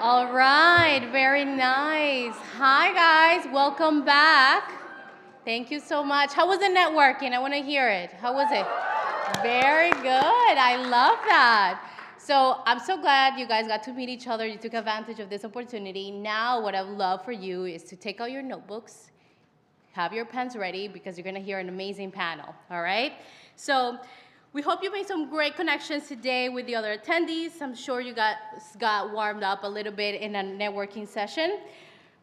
All right, very nice. Hi, guys. Welcome back. Thank you so much. How was the networking? I want to hear it. How was it? Very good. I love that. So I'm so glad you guys got to meet each other. You took advantage of this opportunity. Now, what I'd love for you is to take out your notebooks, have your pens ready, because you're going to hear an amazing panel. All right? So we hope you made some great connections today with the other attendees. I'm sure you got warmed up a little bit in a networking session.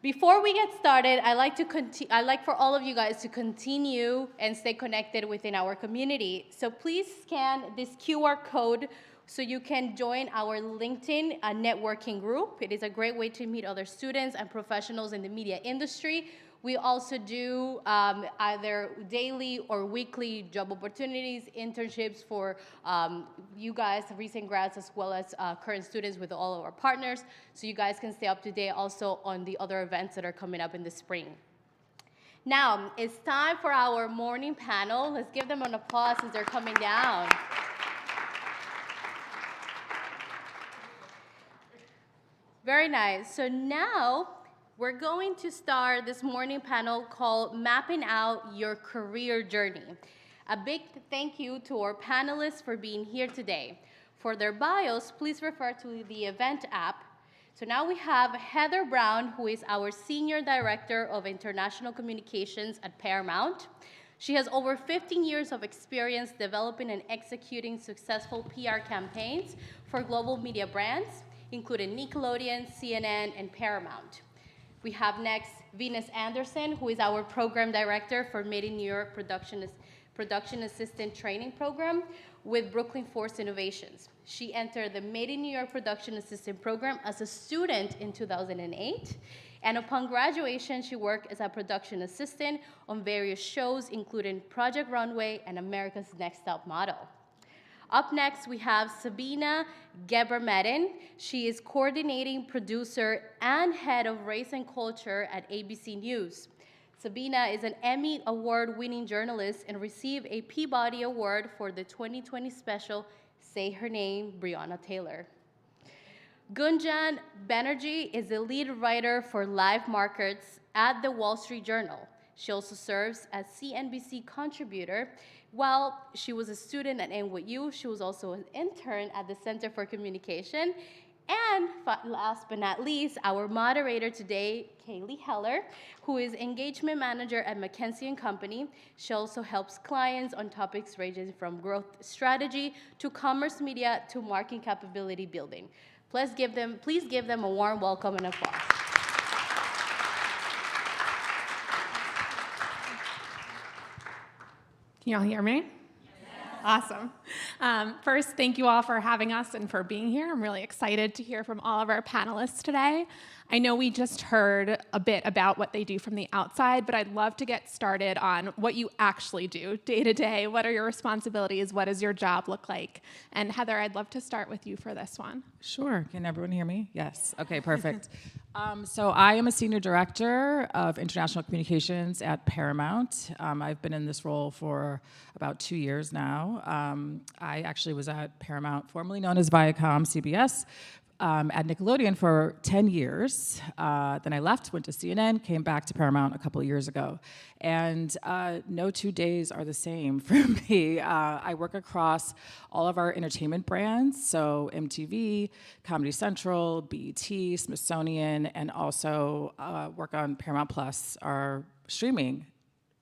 Before we get started, I'd like for all of you guys to continue and stay connected within our community. So please scan this QR code so you can join our LinkedIn networking group. It is a great way to meet other students and professionals in the media industry. We also do either daily or weekly job opportunities, internships for you guys, recent grads, as well as current students with all of our partners, so you guys can stay up to date also on the other events that are coming up in the spring. Now, it's time for our morning panel. Let's give them an applause as they're coming down. Very nice. So now, we're going to start this morning panel called Mapping Out Your Career Journey. A big thank you to our panelists for being here today. For their bios, please refer to the event app. So now we have Heather Brown, who is our Senior Director of International Communications at Paramount. She has over 15 years of experience developing and executing successful PR campaigns for global media brands, including Nickelodeon, CNN, and Paramount. We have next Venus Anderson, who is our Program Director for Made in New York Production Assistant Training Program with Brooklyn Force Innovations. She entered the Made in New York Production Assistant Program as a student in 2008, and upon graduation, she worked as a production assistant on various shows, including Project Runway and America's Next Top Model. Up next, we have Sabina Ghebremedhin. She is coordinating producer and head of race and culture at ABC News. Sabina is an Emmy Award-winning journalist and received a Peabody Award for the 2020 special Say Her Name, Breonna Taylor. Gunjan Banerji is the lead writer for live markets at the Wall Street Journal. She also serves as CNBC contributor. While she was a student at NYU, she was also an intern at the Center for Communication. And last but not least, our moderator today, Cayley, who is engagement manager at McKinsey & Company. She also helps clients on topics ranging from growth strategy to commerce media to marketing capability building. Please give them a warm welcome and applause. Can you all hear me? Awesome. First, thank you all for having us and for being here. I'm really excited to hear from all of our panelists today. I know we just heard a bit about what they do from the outside, but I'd love to get started on what you actually do day to day. What are your responsibilities? What does your job look like? And Heather, I'd love to start with you for this one. Sure. Can everyone hear me? Yes. Okay, perfect. So I am a senior director of international communications at Paramount. I've been in this role for about 2 years now. I actually was at Paramount, formerly known as Viacom CBS, at Nickelodeon for 10 years. Then I left, went to CNN, came back to Paramount a couple of years ago. And no 2 days are the same for me. I work across all of our entertainment brands, so MTV, Comedy Central, BET, Smithsonian, and also work on Paramount Plus, our streaming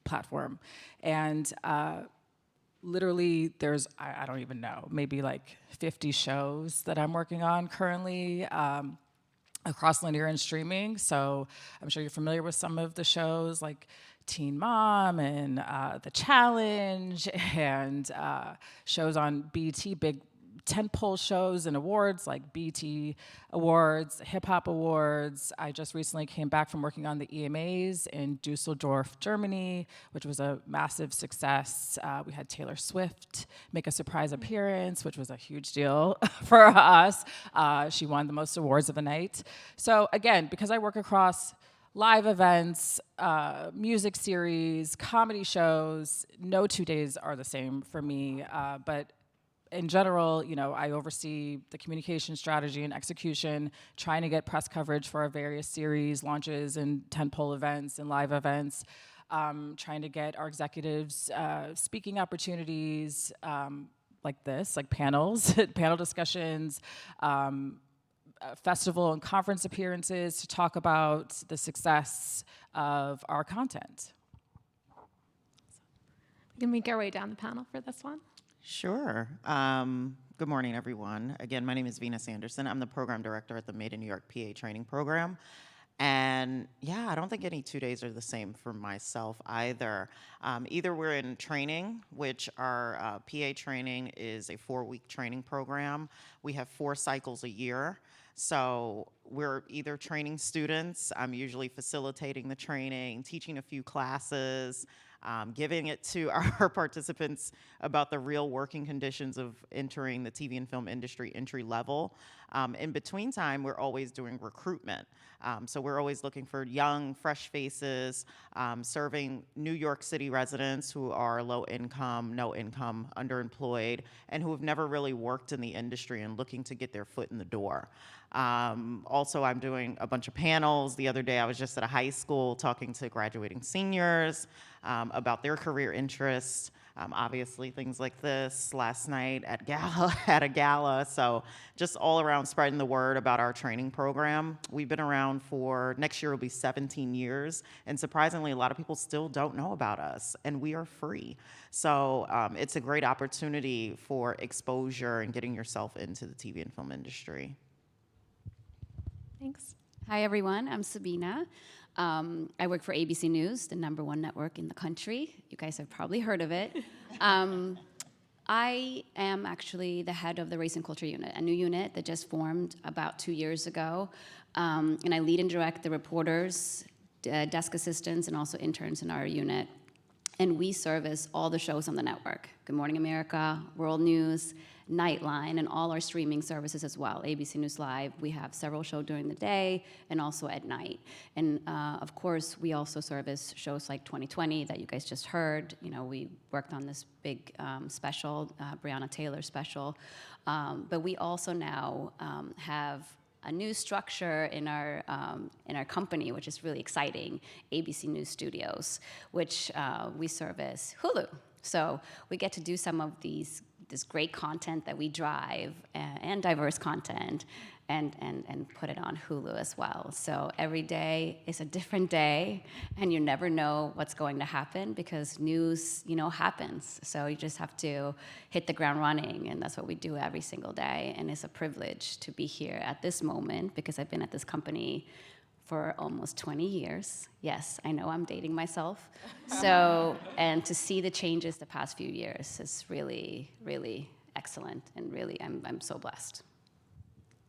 platform. And literally, there's, I don't even know, maybe like 50 shows that I'm working on currently across linear and streaming. So I'm sure you're familiar with some of the shows like Teen Mom and The Challenge and shows on BET, big tentpole shows and awards like BET Awards, Hip Hop Awards. I just recently came back from working on the EMAs in Dusseldorf, Germany, which was a massive success. We had Taylor Swift make a surprise appearance, which was a huge deal for us. She won the most awards of the night. So again, because I work across live events, music series, comedy shows, no 2 days are the same for me, but in general, you know, I oversee the communication strategy and execution, trying to get press coverage for our various series, launches, and tentpole events and live events, trying to get our executives speaking opportunities like this, like panels, panel discussions, festival and conference appearances to talk about the success of our content. We can make our way down the panel for this one. Sure. Good morning, everyone. Again, my name is Venus Anderson. I'm the program director at the Made in New York PA training program. And yeah, I don't think any 2 days are the same for myself either. Either we're in training, which our PA training is a 4-week training program. We have 4 cycles a year. So we're either training students, I'm usually facilitating the training, teaching a few classes, giving it to our participants about the real working conditions of entering the TV and film industry entry level. In between time, we're always doing recruitment. So we're always looking for young, fresh faces, serving New York City residents who are low income, no income, underemployed, and who have never really worked in the industry and looking to get their foot in the door. Also, I'm doing a bunch of panels. The other day, I was just at a high school talking to graduating seniors about their career interests. Obviously, things like this. Last night at a gala. So just all around spreading the word about our training program. We've been around for, next year will be 17 years. And surprisingly, a lot of people still don't know about us. And we are free. So it's a great opportunity for exposure and getting yourself into the TV and film industry. Thanks. Hi, everyone. I'm Sabina. I work for ABC News, the #1 network in the country. You guys have probably heard of it. I am actually the head of the Race and Culture Unit, a new unit that just formed about 2 years ago. And I lead and direct the reporters, desk assistants, and also interns in our unit. And we service all the shows on the network: Good Morning America, World News, Nightline, and all our streaming services as well. ABC News Live, we have several shows during the day and also at night. And of course, we also service shows like 2020 that you guys just heard. You know, we worked on this big special, Breonna Taylor special. But we also now have a new structure in our company, which is really exciting, ABC News Studios, which we service Hulu. So we get to do some of this great content that we drive and diverse content and put it on Hulu as well. So every day is a different day, and you never know what's going to happen because news, happens. So you just have to hit the ground running, and that's what we do every single day. And it's a privilege to be here at this moment because I've been at this company for almost 20 years. Yes, I know I'm dating myself. So, and to see the changes the past few years is really, really excellent, and really, I'm so blessed.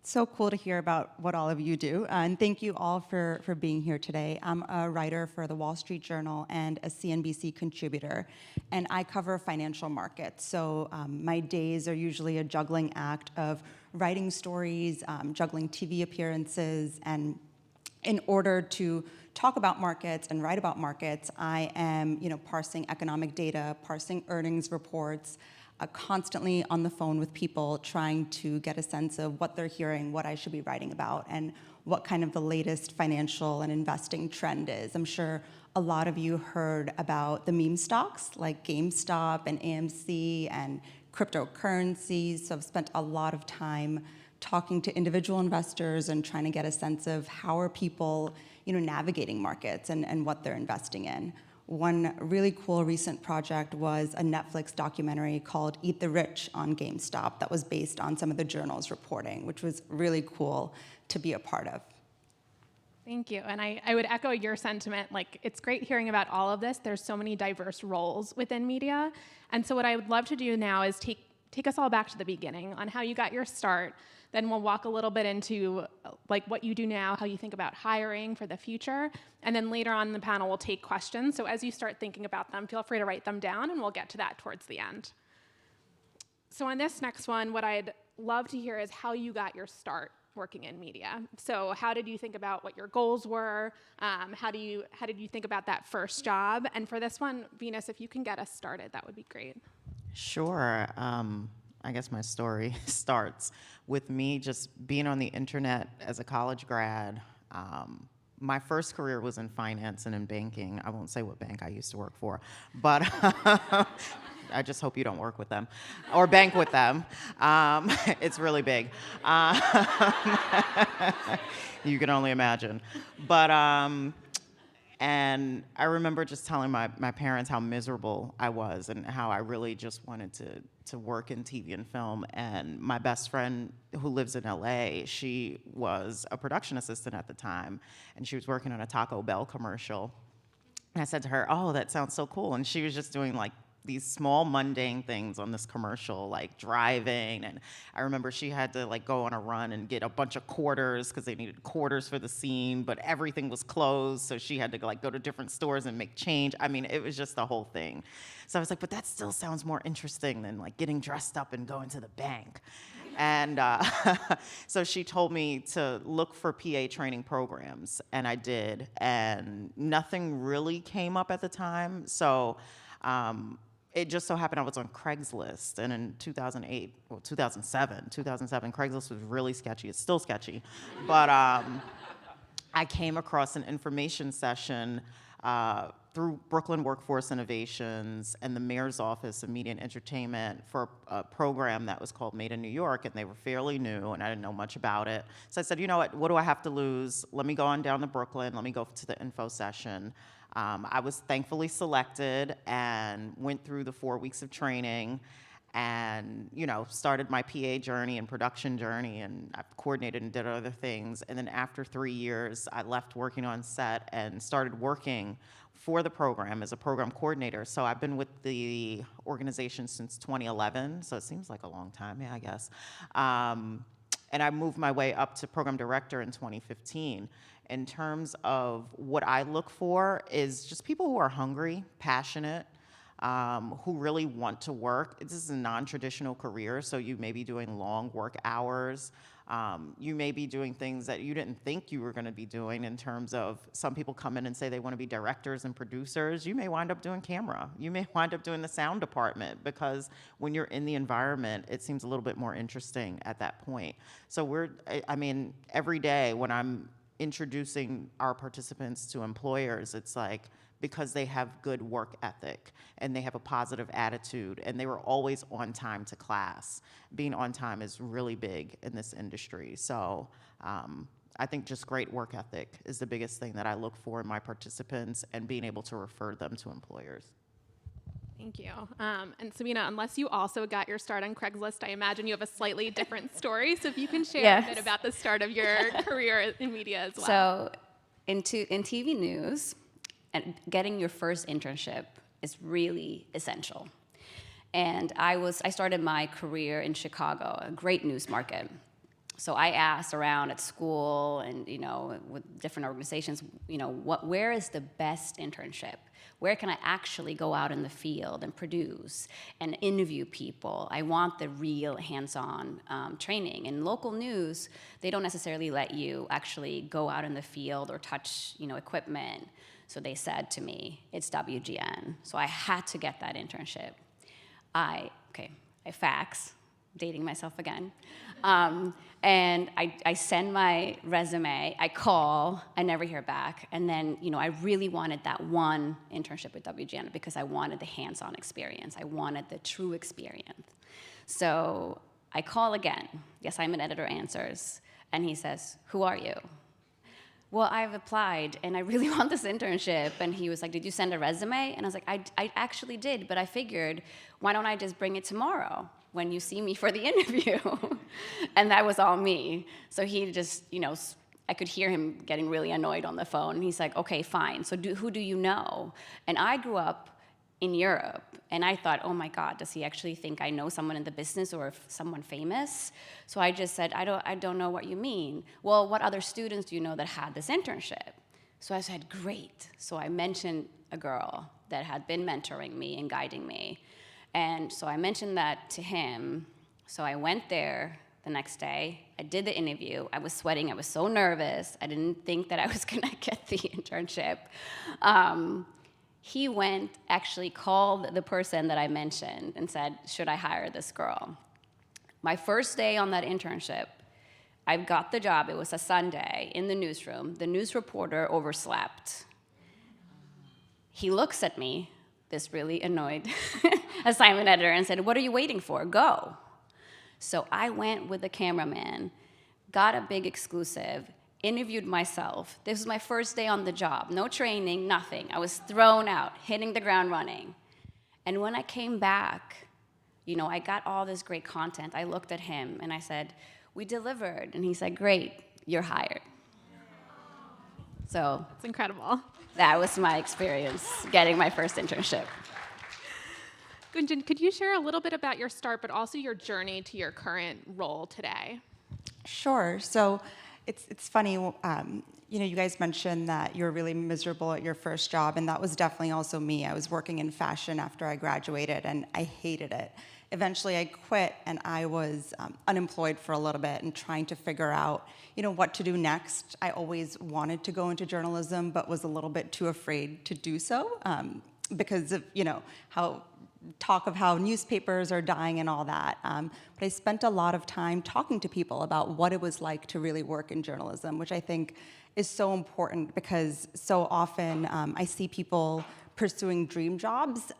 So cool to hear about what all of you do. And thank you all for being here today. I'm a writer for the Wall Street Journal and a CNBC contributor, and I cover financial markets. So my days are usually a juggling act of writing stories, juggling TV appearances, and in order to talk about markets and write about markets, I am, parsing economic data, parsing earnings reports, constantly on the phone with people, trying to get a sense of what they're hearing, what I should be writing about, and what kind of the latest financial and investing trend is. I'm sure a lot of you heard about the meme stocks like GameStop and AMC and cryptocurrencies. So I've spent a lot of time talking to individual investors and trying to get a sense of how are people, navigating markets and what they're investing in. One really cool recent project was a Netflix documentary called Eat the Rich on GameStop that was based on some of the journal's reporting, which was really cool to be a part of. Thank you. And I would echo your sentiment. Like, it's great hearing about all of this. There's so many diverse roles within media. And so what I would love to do now is take us all back to the beginning on how you got your start. Then we'll walk a little bit into like what you do now, how you think about hiring for the future. And then later on in the panel, we'll take questions. So as you start thinking about them, feel free to write them down, and we'll get to that towards the end. So on this next one, what I'd love to hear is how you got your start working in media. So how did you think about what your goals were? How did you think about that first job? And for this one, Venus, if you can get us started, that would be great. Sure. I guess my story starts with me just being on the internet as a college grad. My first career was in finance and in banking. I won't say what bank I used to work for, but I just hope you don't work with them or bank with them. It's really big. You can only imagine. But and I remember just telling my parents how miserable I was and how I really just wanted to work in TV and film. And my best friend who lives in LA, she was a production assistant at the time, and she was working on a Taco Bell commercial. And I said to her, "Oh, that sounds so cool." And she was just doing like these small mundane things on this commercial, like driving. And I remember she had to like go on a run and get a bunch of quarters because they needed quarters for the scene, but everything was closed. So she had to like go to different stores and make change. I mean, it was just the whole thing. So I was like, but that still sounds more interesting than like getting dressed up and going to the bank. And so she told me to look for PA training programs, and I did. And nothing really came up at the time. So it just so happened I was on Craigslist, and in 2007, Craigslist was really sketchy. It's still sketchy. But I came across an information session through Brooklyn Workforce Innovations and the Mayor's Office of Media and Entertainment for a program that was called Made in New York, and they were fairly new, and I didn't know much about it. So I said, you know what do I have to lose? Let me go on down to Brooklyn. Let me go to the info session. I was thankfully selected and went through the 4 weeks of training and, started my PA journey and production journey, and I've coordinated and did other things. And then after 3 years, I left working on set and started working for the program as a program coordinator. So I've been with the organization since 2011, so it seems like a long time, yeah, I guess. And I moved my way up to program director in 2015. In terms of what I look for is just people who are hungry, passionate, who really want to work. This is a non-traditional career, so you may be doing long work hours. You may be doing things that you didn't think you were going to be doing in terms of some people come in and say they want to be directors and producers. You may wind up doing camera. You may wind up doing the sound department because when you're in the environment, it seems a little bit more interesting at that point. So I mean, every day when I'm introducing our participants to employers, it's like, because they have good work ethic and they have a positive attitude and they were always on time to class. Being on time is really big in this industry. So I think just great work ethic is the biggest thing that I look for in my participants and being able to refer them to employers. Thank you. And Sabina, unless you also got your start on Craigslist, I imagine you have a slightly different story. So if you can share a bit about the start of your career in media as well. So in TV news, and getting your first internship is really essential. And I started my career in Chicago, a great news market. So I asked around at school and, with different organizations, where is the best internship? Where can I actually go out in the field and produce and interview people? I want the real hands-on training. In local news, they don't necessarily let you actually go out in the field or touch, equipment. So they said to me, it's WGN. So I had to get that internship. I fax, dating myself again. And I send my resume, I call, I never hear back. And then, I really wanted that one internship with WGN because I wanted the hands-on experience. I wanted the true experience. So I call again. The assignment editor answers. And he says, who are you? Well, I've applied, and I really want this internship. And he was like, did you send a resume? And I was like, I actually did, but I figured, why don't I just bring it tomorrow when you see me for the interview? And that was all me. So he just, I could hear him getting really annoyed on the phone. And he's like, okay, fine. So who do you know? And I grew up in Europe, and I thought, oh my God, does he actually think I know someone in the business or someone famous? So I just said, I don't know what you mean. Well, what other students do you know that had this internship? So I said, great. So I mentioned a girl that had been mentoring me and guiding me. And so I mentioned that to him. So I went there the next day. I did the interview. I was sweating. I was so nervous. I didn't think that I was gonna get the internship. He actually called the person that I mentioned and said, should I hire this girl? My first day on that internship, I got the job. It was a Sunday in the newsroom. The news reporter overslept. He looks at me, this really annoyed assignment editor, and said, what are you waiting for? Go. So I went with the cameraman, got a big exclusive, interviewed myself. This was my first day on the job. No training, nothing. I was thrown out, hitting the ground running. And when I came back, I got all this great content. I looked at him and I said, we delivered. And he said, great, you're hired. So it's incredible. That was my experience getting my first internship. Gunjan, could you share a little bit about your start, but also your journey to your current role today? Sure. So it's funny, you guys mentioned that you were really miserable at your first job, and that was definitely also me. I was working in fashion after I graduated, and I hated it. Eventually, I quit, and I was unemployed for a little bit and trying to figure out, what to do next. I always wanted to go into journalism, but was a little bit too afraid to do so because of, how newspapers are dying and all that. But I spent a lot of time talking to people about what it was like to really work in journalism, which I think is so important because so often I see people pursuing dream jobs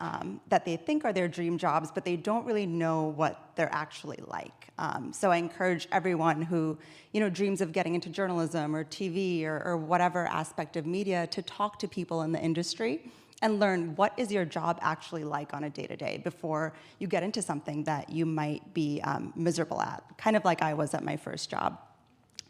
that they think are their dream jobs, but they don't really know what they're actually like. So I encourage everyone who dreams of getting into journalism or TV or whatever aspect of media to talk to people in the industry and learn what is your job actually like on a day-to-day before you get into something that you might be miserable at, kind of like I was at my first job.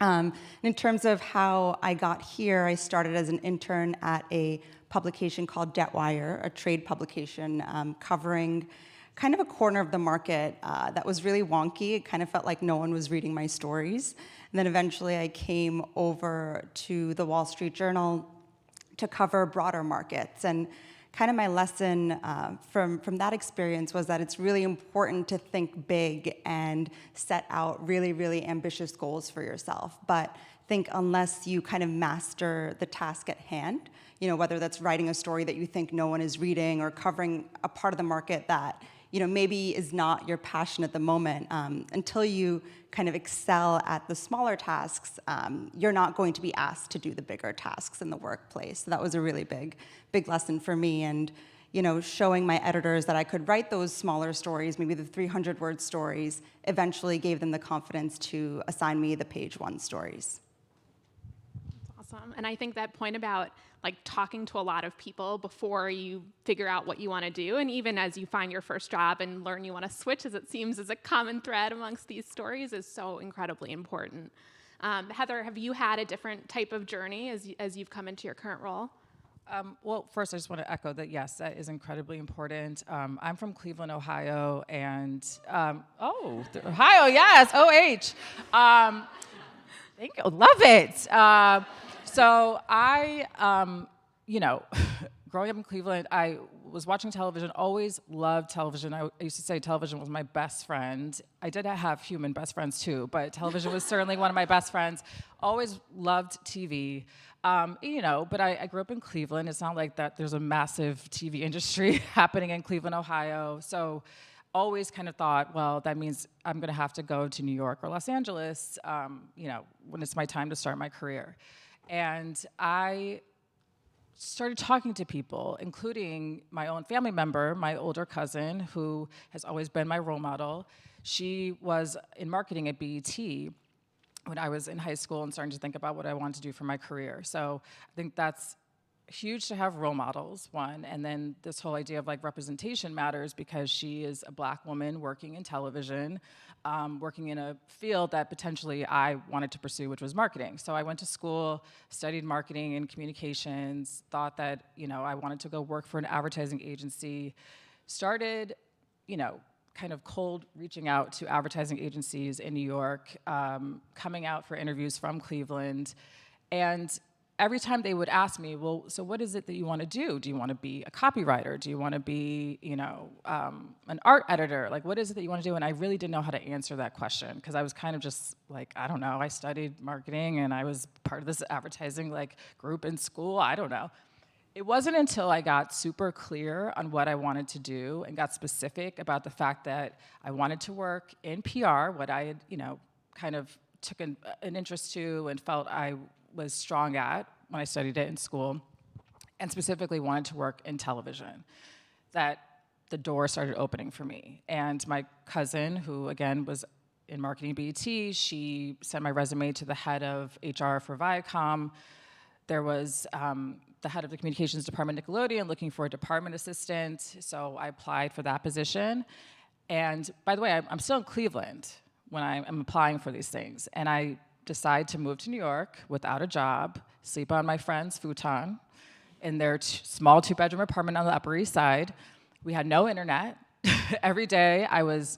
In terms of how I got here, I started as an intern at a publication called Debtwire, a trade publication covering kind of a corner of the market that was really wonky. It kind of felt like no one was reading my stories. And then eventually I came over to the Wall Street Journal to cover broader markets and kind of my lesson from that experience was that it's really important to think big and set out really, really ambitious goals for yourself. But think unless you kind of master the task at hand, whether that's writing a story that you think no one is reading or covering a part of the market that maybe is not your passion at the moment, until you kind of excel at the smaller tasks, you're not going to be asked to do the bigger tasks in the workplace. So that was a really big lesson for me. And showing my editors that I could write those smaller stories, maybe the 300-word stories, eventually gave them the confidence to assign me the page 1 stories. That's awesome. And I think that point about talking to a lot of people before you figure out what you want to do, and even as you find your first job and learn you want to switch, as it seems is a common thread amongst these stories, is so incredibly important. Heather, have you had a different type of journey as you've come into your current role? Well, first, I just want to echo that, yes, that is incredibly important. I'm from Cleveland, Ohio, and, Ohio, yes, OH. Thank you, love it. So I, growing up in Cleveland, I was watching television, always loved television. I used to say television was my best friend. I did have human best friends too, but television was certainly one of my best friends. Always loved TV. But I grew up in Cleveland. It's not like that there's a massive TV industry happening in Cleveland, Ohio. So always kind of thought, well, that means I'm going to have to go to New York or Los Angeles, when it's my time to start my career. And I started talking to people, including my own family member, my older cousin, who has always been my role model. She was in marketing at BET when I was in high school and starting to think about what I wanted to do for my career. So I think that's huge to have role models, one, and then this whole idea of representation matters because she is a Black woman working in television, working in a field that potentially I wanted to pursue, which was marketing. So I went to school, studied marketing and communications, thought that I wanted to go work for an advertising agency, started kind of cold reaching out to advertising agencies in New York, coming out for interviews from Cleveland, and every time they would ask me, well, so what is it that you want to do? Do you want to be a copywriter? Do you want to be, an art editor? What is it that you want to do? And I really didn't know how to answer that question because I was kind of just I don't know. I studied marketing and I was part of this advertising group in school. I don't know. It wasn't until I got super clear on what I wanted to do and got specific about the fact that I wanted to work in PR, what I had, kind of took an interest to and felt I was strong at when I studied it in school, and specifically wanted to work in television, that the door started opening for me. And my cousin, who again was in marketing BET, she sent my resume to the head of HR for Viacom. There was the head of the communications department at Nickelodeon looking for a department assistant, so I applied for that position. And by the way, I'm still in Cleveland when I'm applying for these things, and I decide to move to New York without a job, sleep on my friend's futon in their small 2-bedroom apartment on the Upper East Side. We had no internet. Every day I was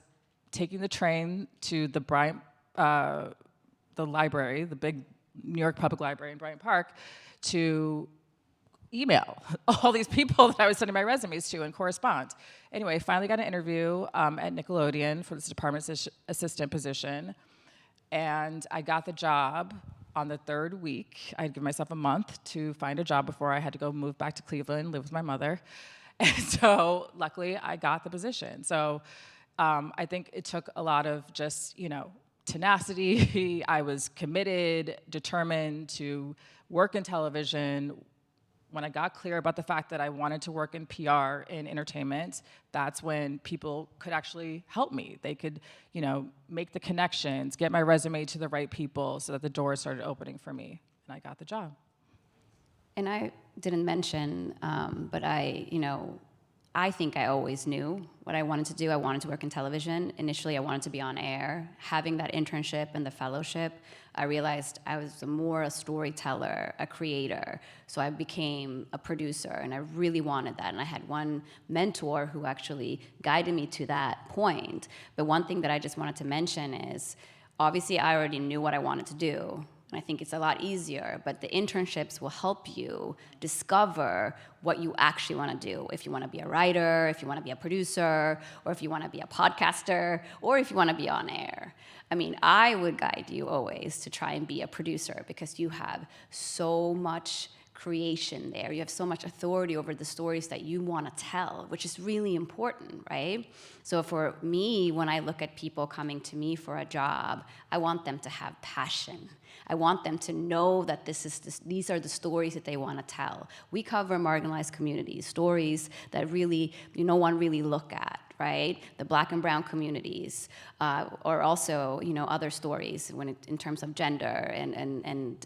taking the train to the library, the big New York Public Library in Bryant Park, to email all these people that I was sending my resumes to and correspond. Anyway, I finally got an interview at Nickelodeon for this department assistant position. And I got the job on the 3rd week. I'd give myself a month to find a job before I had to go move back to Cleveland, live with my mother. And so luckily I got the position. So I think it took a lot of just, tenacity. I was committed, determined to work in television. When I got clear about the fact that I wanted to work in PR, in entertainment, that's when people could actually help me. They could, make the connections, get my resume to the right people so that the doors started opening for me, and I got the job. And I didn't mention, but I think I always knew what I wanted to do. I wanted to work in television. Initially, I wanted to be on air. Having that internship and the fellowship, I realized I was more a storyteller, a creator. So I became a producer, and I really wanted that. And I had one mentor who actually guided me to that point. But one thing that I just wanted to mention is, obviously, I already knew what I wanted to do, And I think it's a lot easier, but the internships will help you discover what you actually want to do. If you want to be a writer, if you want to be a producer, or if you want to be a podcaster, or if you want to be on air. I mean, I would guide you always to try and be a producer because you have so much creation there. You have so much authority over the stories that you want to tell, which is really important, right? So for me, when I look at people coming to me for a job, I want them to have passion. I want them to know that these are the stories that they want to tell. We cover marginalized communities, stories that really no one really look at, right? The Black and brown communities, or also other stories in terms of gender and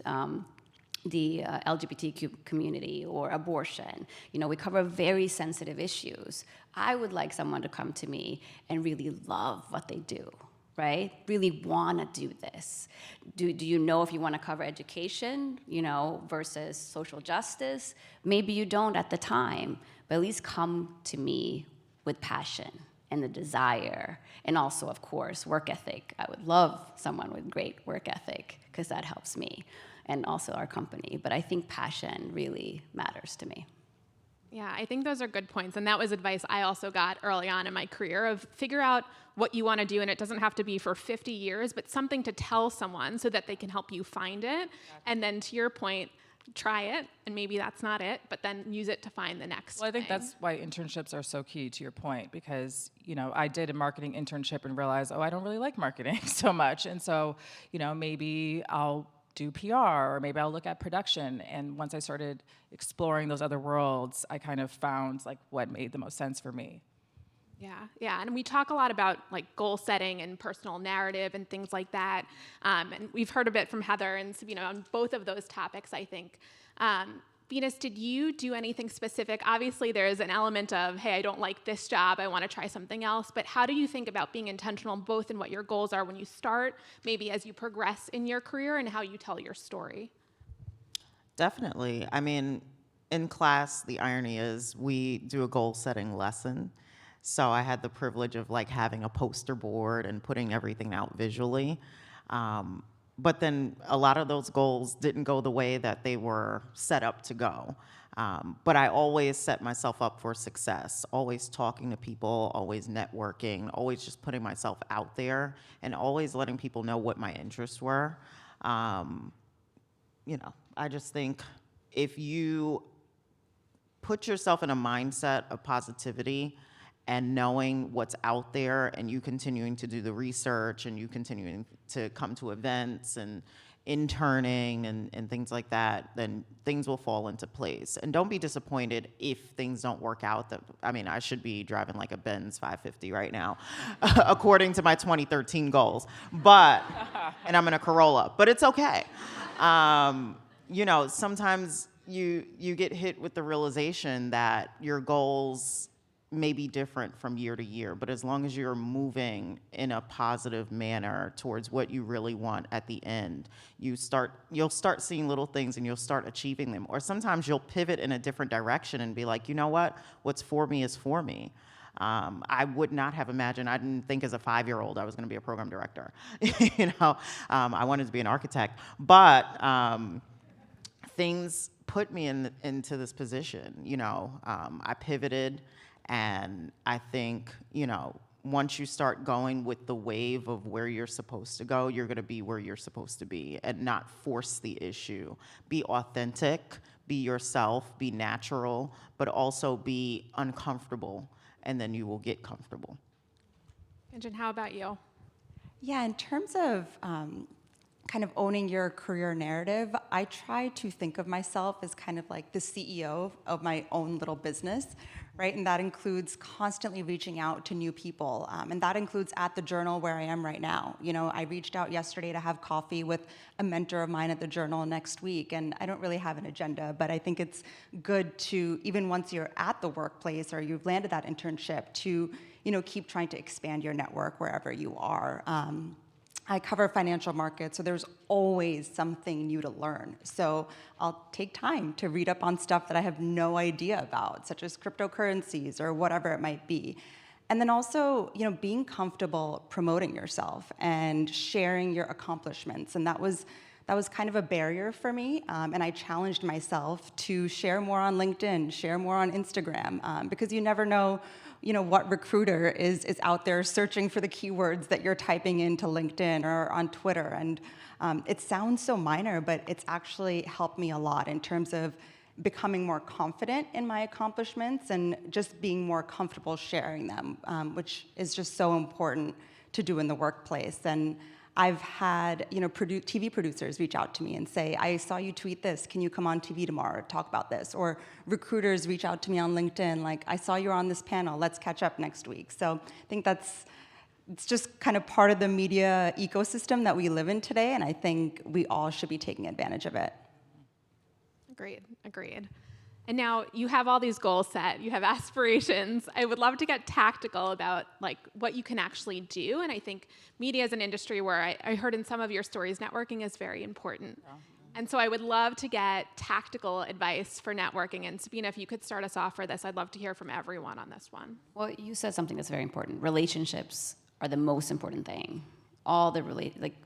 the LGBTQ community or abortion. We cover very sensitive issues. I would like someone to come to me and really love what they do, right? Really want to do this. Do you know if you want to cover education, versus social justice? Maybe you don't at the time, but at least come to me with passion and the desire, and also, of course, work ethic. I would love someone with great work ethic because that helps me and also our company. But I think passion really matters to me. Yeah, I think those are good points. And that was advice I also got early on in my career of figure out what you want to do. And it doesn't have to be for 50 years, but something to tell someone so that they can help you find it. And then to your point, try it, and maybe that's not it, but then use it to find the next Well, I think thing. that's why internships are so key to your point, because, I did a marketing internship and realized, I don't really like marketing so much. And so, maybe I'll do PR, or maybe I'll look at production. And once I started exploring those other worlds, I kind of found what made the most sense for me. Yeah, and we talk a lot about goal setting and personal narrative and things like that. And we've heard a bit from Heather and Sabina on both of those topics, I think. Venus, did you do anything specific? Obviously, there is an element of, hey, I don't like this job, I want to try something else. But how do you think about being intentional both in what your goals are when you start, maybe as you progress in your career, and how you tell your story? Definitely. I mean, in class, the irony is we do a goal-setting lesson. So I had the privilege of having a poster board and putting everything out visually. But then a lot of those goals didn't go the way that they were set up to go. But I always set myself up for success, always talking to people, always networking, always just putting myself out there, and always letting people know what my interests were. I just think if you put yourself in a mindset of positivity and knowing what's out there, and you continuing to do the research, and you continuing to come to events and interning and things like that, then things will fall into place. And don't be disappointed if things don't work out. I should be driving a Benz 550 right now, according to my 2013 goals. And I'm in a Corolla, but it's okay. Sometimes you get hit with the realization that your goals may be different from year to year, but as long as you're moving in a positive manner towards what you really want at the end, you'll start seeing little things and you'll start achieving them. Or sometimes you'll pivot in a different direction and be like, you know what? What's for me is for me. I would not have imagined, I didn't think as a 5-year-old I was going to be a program director. I wanted to be an architect, but things put me into this position. I pivoted. And I think, once you start going with the wave of where you're supposed to go, you're going to be where you're supposed to be and not force the issue. Be authentic, be yourself, be natural, but also be uncomfortable, and then you will get comfortable. Gunjan, how about you? Yeah, in terms of kind of owning your career narrative, I try to think of myself as kind of like the CEO of my own little business, right? And that includes constantly reaching out to new people. And that includes at the Journal where I am right now. I reached out yesterday to have coffee with a mentor of mine at the Journal next week. And I don't really have an agenda, but I think it's good to, even once you're at the workplace or you've landed that internship, to keep trying to expand your network wherever you are. I cover financial markets, so there's always something new to learn. So I'll take time to read up on stuff that I have no idea about, such as cryptocurrencies or whatever it might be. And then also, being comfortable promoting yourself and sharing your accomplishments. And that was that was kind of a barrier for me, and I challenged myself to share more on LinkedIn, share more on Instagram, because you never know, what recruiter is out there searching for the keywords that you're typing into LinkedIn or on Twitter. And it sounds so minor, but it's actually helped me a lot in terms of becoming more confident in my accomplishments and just being more comfortable sharing them, which is just so important to do in the workplace. And I've had, TV producers reach out to me and say, I saw you tweet this, can you come on TV tomorrow, talk about this? Or recruiters reach out to me on LinkedIn, like, I saw you're on this panel, let's catch up next week. So I think it's just kind of part of the media ecosystem that we live in today, and I think we all should be taking advantage of it. Agreed. And now you have all these goals set, you have aspirations. I would love to get tactical about what you can actually do. And I think media is an industry where I heard in some of your stories, networking is very important. Yeah. And so I would love to get tactical advice for networking. And Sabina, if you could start us off for this, I'd love to hear from everyone on this one. Well, you said something that's very important. Relationships are the most important thing. All the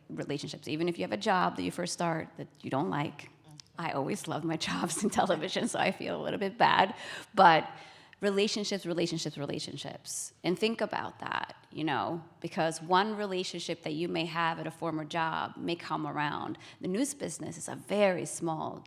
relationships, even if you have a job that you first start that you don't like. I always loved my jobs in television, so I feel a little bit bad. But relationships. And think about that, because one relationship that you may have at a former job may come around. The news business is a very small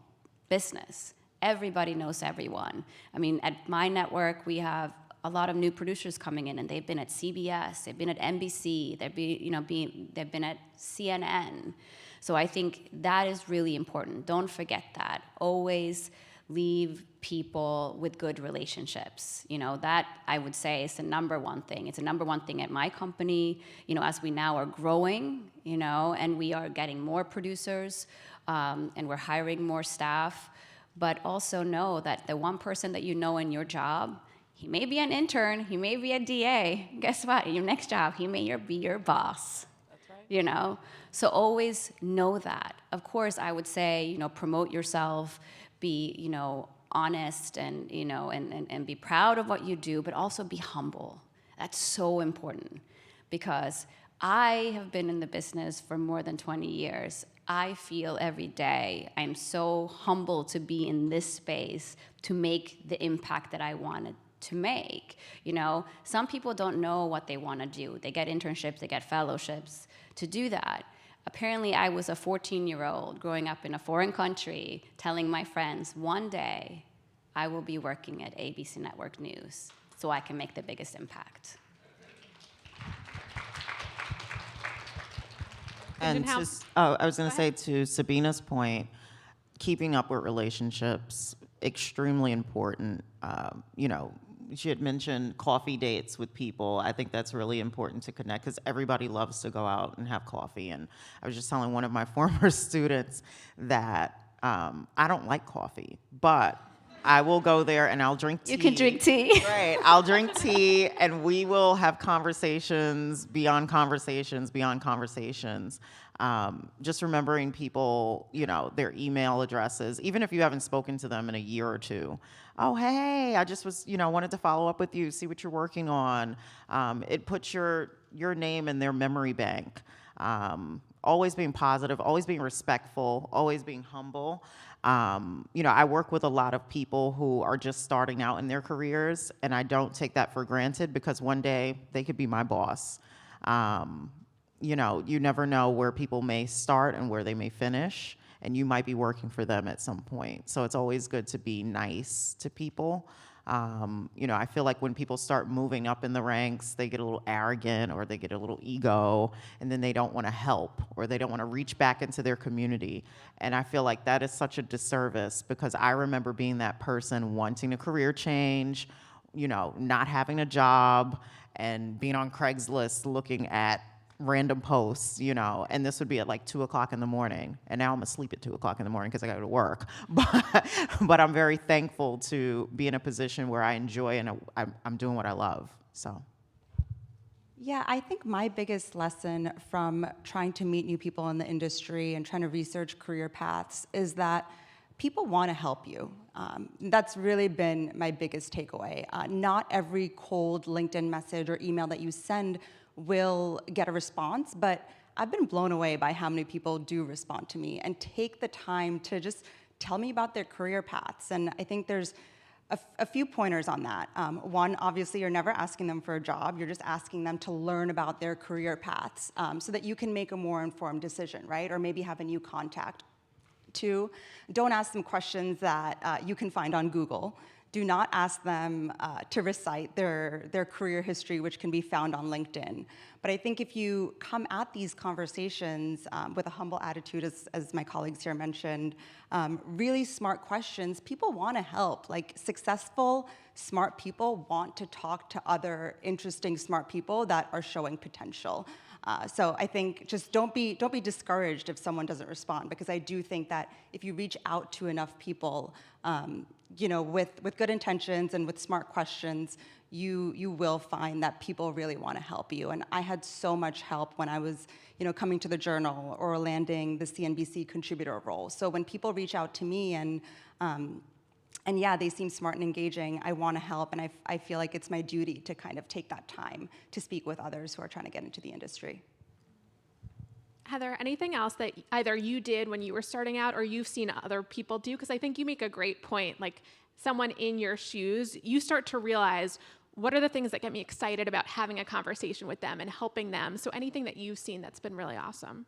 business. Everybody knows everyone. I mean, at my network, we have a lot of new producers coming in, and they've been at CBS, they've been at NBC, they've been at CNN. So I think that is really important. Don't forget that. Always leave people with good relationships. That I would say is the number one thing. It's the number one thing at my company, as we now are growing, and we are getting more producers, and we're hiring more staff. But also know that the one person that you know in your job, he may be an intern, he may be a DA. Guess what? In your next job, he may be your boss. That's right. So always know that. Of course, I would say, promote yourself, be, honest, and, and be proud of what you do, but also be humble. That's so important, because I have been in the business for more than 20 years. I feel every day I'm so humbled to be in this space to make the impact that I wanted to make. Some people don't know what they want to do. They get internships, they get fellowships to do that. Apparently, I was a 14-year-old growing up in a foreign country telling my friends, one day I will be working at ABC Network News so I can make the biggest impact. And I was going to say, to Sabina's point, keeping up with relationships, extremely important. She had mentioned coffee dates with people. I think that's really important to connect, because everybody loves to go out and have coffee. And I was just telling one of my former students that I don't like coffee, but I will go there and I'll drink tea. You can drink tea. Right. I'll drink tea, and we will have conversations beyond conversations beyond conversations. Just remembering people, their email addresses, even if you haven't spoken to them in a year or two. Oh, hey, I just was, wanted to follow up with you, see what you're working on. It puts your name in their memory bank. Always being positive, always being respectful, always being humble. I work with a lot of people who are just starting out in their careers, and I don't take that for granted, because one day they could be my boss. You never know where people may start and where they may finish, and you might be working for them at some point. So it's always good to be nice to people. I feel like when people start moving up in the ranks, they get a little arrogant, or they get a little ego, and then they don't want to help, or they don't want to reach back into their community. And I feel like that is such a disservice, because I remember being that person wanting a career change, not having a job, and being on Craigslist looking at random posts, and this would be at 2 o'clock in the morning, and now I'm asleep at 2 o'clock in the morning because I got to go to work. But I'm very thankful to be in a position where I enjoy and I'm doing what I love. So. Yeah, I think my biggest lesson from trying to meet new people in the industry and trying to research career paths is that people want to help you. That's really been my biggest takeaway. Not every cold LinkedIn message or email that you send will get a response, but I've been blown away by how many people do respond to me and take the time to just tell me about their career paths. And I think there's a few pointers on that. One, obviously, you're never asking them for a job. You're just asking them to learn about their career paths so that you can make a more informed decision, right? Or maybe have a new contact. Two, don't ask them questions that you can find on Google. Do not ask them to recite their career history, which can be found on LinkedIn. But I think if you come at these conversations with a humble attitude, as my colleagues here mentioned, really smart questions, people want to help. Like successful, smart people want to talk to other interesting, smart people that are showing potential. So I think just don't be discouraged if someone doesn't respond, because I do think that if you reach out to enough people, with good intentions and with smart questions, you will find that people really want to help you. And I had so much help when I was, coming to the Journal or landing the CNBC contributor role. So when people reach out to me and yeah, they seem smart and engaging, I want to help, and I feel like it's my duty to kind of take that time to speak with others who are trying to get into the industry. Heather, anything else that either you did when you were starting out or you've seen other people do? Because I think you make a great point. Like someone in your shoes, you start to realize, what are the things that get me excited about having a conversation with them and helping them? So anything that you've seen that's been really awesome?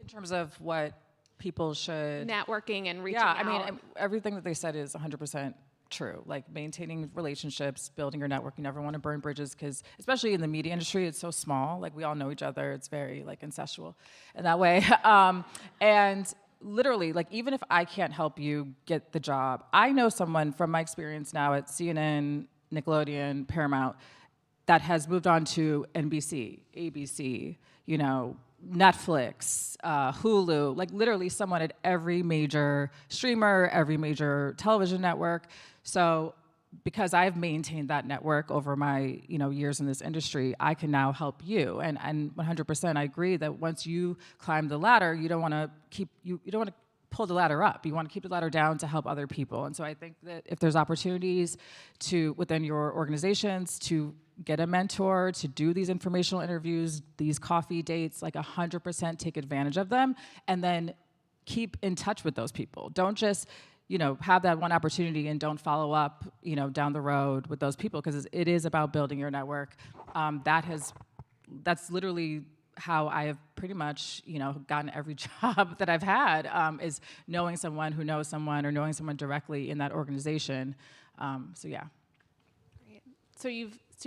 In terms of what people should... Networking and reaching out. Yeah, I mean, everything that they said is 100% true. Like maintaining relationships, building your network. You never want to burn bridges, because especially in the media industry, it's so small. Like we all know each other. It's very like incestual in that way. And literally, like even if I can't help you get the job, I know someone from my experience now at CNN, Nickelodeon, Paramount, that has moved on to NBC, ABC, Netflix, Hulu, like literally someone at every major streamer, every major television network. So because I've maintained that network over my years in this industry, I can now help you. And 100% I agree that once you climb the ladder, you don't want to pull the ladder up. You want to keep the ladder down to help other people. And so I think that if there's opportunities within your organizations to get a mentor, to do these informational interviews, these coffee dates, like 100% take advantage of them, and then keep in touch with those people. Don't just, have that one opportunity and don't follow up, down the road with those people, because it is about building your network. That's literally how I have pretty much, gotten every job that I've had, is knowing someone who knows someone or knowing someone directly in that organization. So yeah. Great. So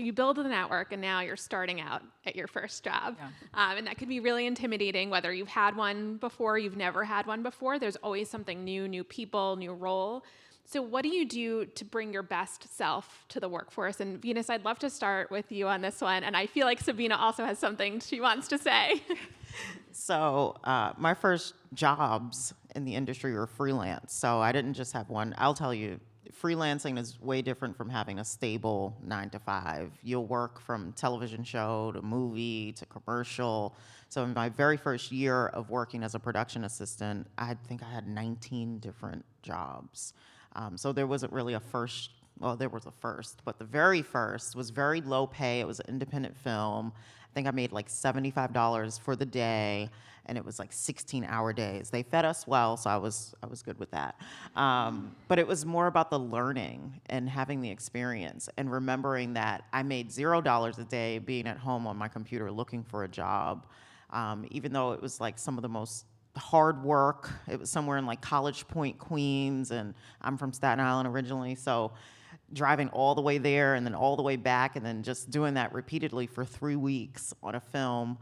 you build the network, and now you're starting out at your first job. Yeah. And that could be really intimidating, whether you've had one before, you've never had one before. There's always something new people, new role. So what do you do to bring your best self to the workforce? And Venus, I'd love to start with you on this one. And I feel like Sabina also has something she wants to say. So my first jobs in the industry were freelance. So I didn't just have one. I'll tell you, freelancing is way different from having a stable 9-to-5. You'll work from television show to movie to commercial. So in my very first year of working as a production assistant, I think I had 19 different jobs. So there wasn't really a first. Well, there was a first, but the very first was very low pay. It was an independent film. I think I made like $75 for the day, and it was like 16-hour days. They fed us well, so I was good with that. But it was more about the learning and having the experience and remembering that I made $0 a day being at home on my computer looking for a job, even though it was like some of the most hard work. It was somewhere in like College Point, Queens, and I'm from Staten Island originally, so driving all the way there and then all the way back and then just doing that repeatedly for 3 weeks on a film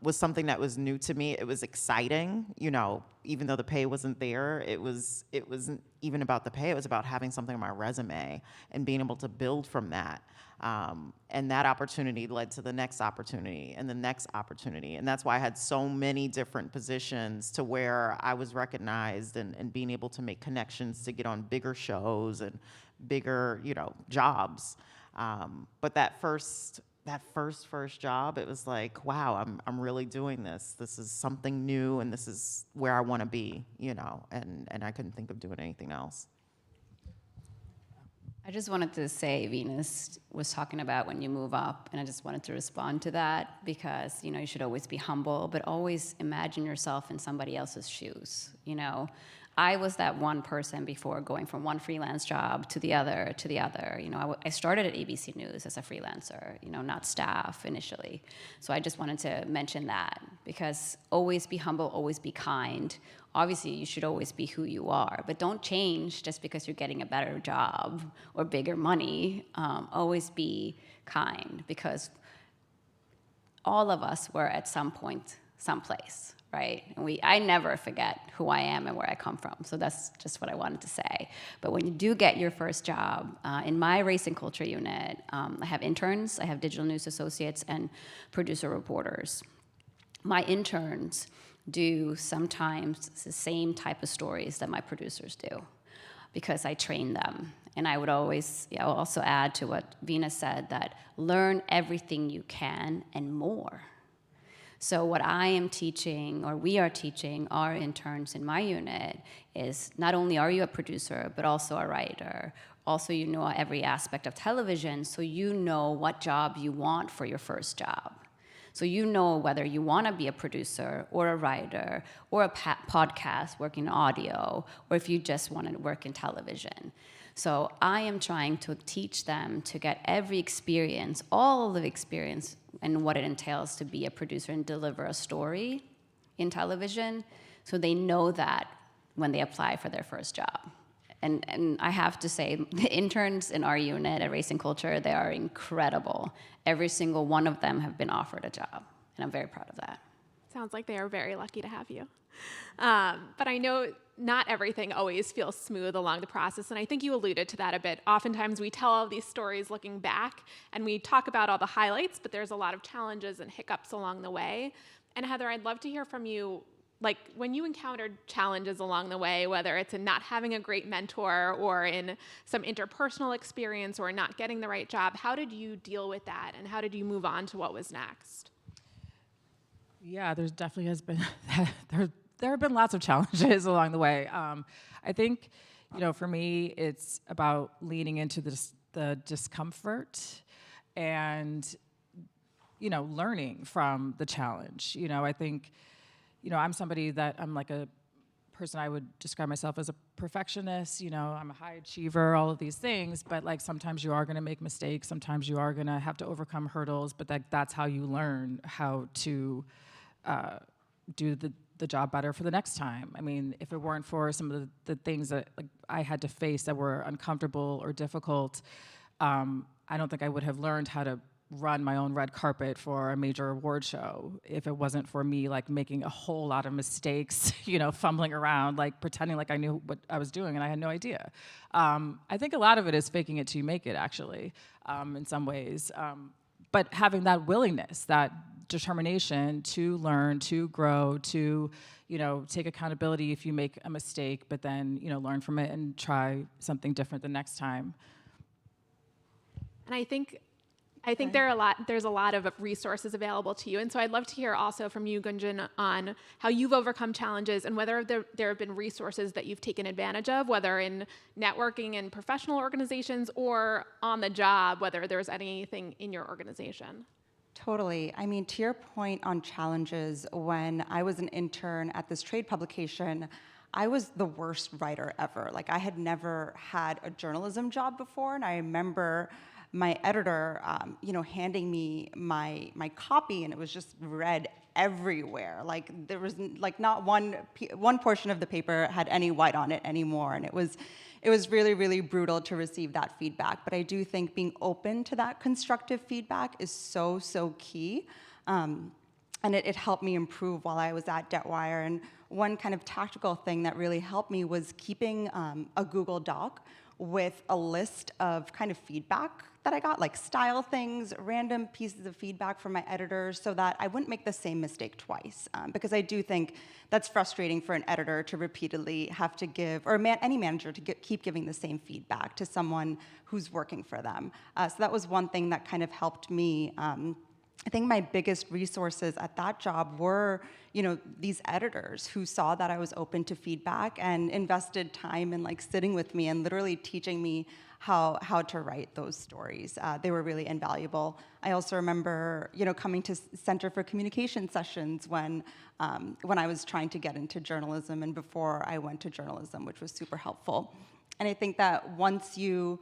was something that was new to me. It was exciting, even though the pay wasn't there. It wasn't even about the pay. It was about having something on my resume and being able to build from that. And that opportunity led to the next opportunity and the next opportunity. And that's why I had so many different positions to where I was recognized and being able to make connections to get on bigger shows and bigger, jobs. But that first job, it was like, wow, I'm really doing this. This is something new, and this is where I want to be, and I couldn't think of doing anything else. I just wanted to say, Venus was talking about when you move up, and I just wanted to respond to that because, you should always be humble, but always imagine yourself in somebody else's shoes, I was that one person before going from one freelance job to the other, to the other. I started at ABC News as a freelancer, not staff initially. So I just wanted to mention that because always be humble, always be kind. Obviously, you should always be who you are, but don't change just because you're getting a better job or bigger money. Always be kind because all of us were at some point, someplace. Right? And I never forget who I am and where I come from. So that's just what I wanted to say. But when you do get your first job, in my race and culture unit, I have interns, I have digital news associates, and producer reporters. My interns do sometimes the same type of stories that my producers do because I train them. And I would always, I'll also add to what Vina said, that learn everything you can and more. So what I am teaching, or we are teaching our interns in my unit, is not only are you a producer, but also a writer. Also, you know every aspect of television, so you know what job you want for your first job. So you know whether you want to be a producer or a writer or a podcast working in audio, or if you just want to work in television. So I am trying to teach them to get every experience, all of the experience, and what it entails to be a producer and deliver a story in television, so they know that when they apply for their first job. And I have to say, the interns in our unit at Race and Culture, they are incredible. Every single one of them have been offered a job, and I'm very proud of that. Sounds like they are very lucky to have you. But I know not everything always feels smooth along the process, and I think you alluded to that a bit. Oftentimes we tell all these stories looking back, and we talk about all the highlights, but there's a lot of challenges and hiccups along the way. And Heather, I'd love to hear from you, like when you encountered challenges along the way, whether it's in not having a great mentor or in some interpersonal experience or not getting the right job, how did you deal with that, and how did you move on to what was next? Yeah, there's definitely has been there have been lots of challenges along the way. I think, for me, it's about leaning into the discomfort and, learning from the challenge. I think, I'm somebody that I'm like a person, I would describe myself as a perfectionist. I'm a high achiever, all of these things, but like sometimes you are going to make mistakes. Sometimes you are going to have to overcome hurdles, but that's how you learn how to do the job better for the next time. I mean, if it weren't for some of the things that I had to face that were uncomfortable or difficult, I don't think I would have learned how to run my own red carpet for a major award show if it wasn't for me making a whole lot of mistakes, fumbling around, pretending like I knew what I was doing and I had no idea. I think a lot of it is faking it till you make it, actually, in some ways. But having that willingness, that determination to learn, to grow, to, take accountability if you make a mistake, but then, learn from it and try something different the next time. And I think there's a lot of resources available to you. And so I'd love to hear also from you, Gunjan, on how you've overcome challenges and whether there have been resources that you've taken advantage of, whether in networking in professional organizations or on the job, whether there's anything in your organization. Totally. I mean, to your point on challenges, when I was an intern at this trade publication, I was the worst writer ever. I had never had a journalism job before, and I remember my editor, handing me my copy, and it was just read everywhere. There was not one portion of the paper had any white on it anymore, and it was really, really brutal to receive that feedback. But I do think being open to that constructive feedback is so, so key. And it helped me improve while I was at Debtwire. And one kind of tactical thing that really helped me was keeping a Google Doc with a list of kind of feedback that I got, style things, random pieces of feedback from my editors, so that I wouldn't make the same mistake twice. Because I do think that's frustrating for an editor to repeatedly have to give, or any manager to keep giving the same feedback to someone who's working for them. So that was one thing that kind of helped me. I think my biggest resources at that job were, these editors who saw that I was open to feedback and invested time in sitting with me and literally teaching me how to write those stories. They were really invaluable. I also remember, coming to Center for Communication sessions when I was trying to get into journalism and before I went to journalism, which was super helpful. And I think that once you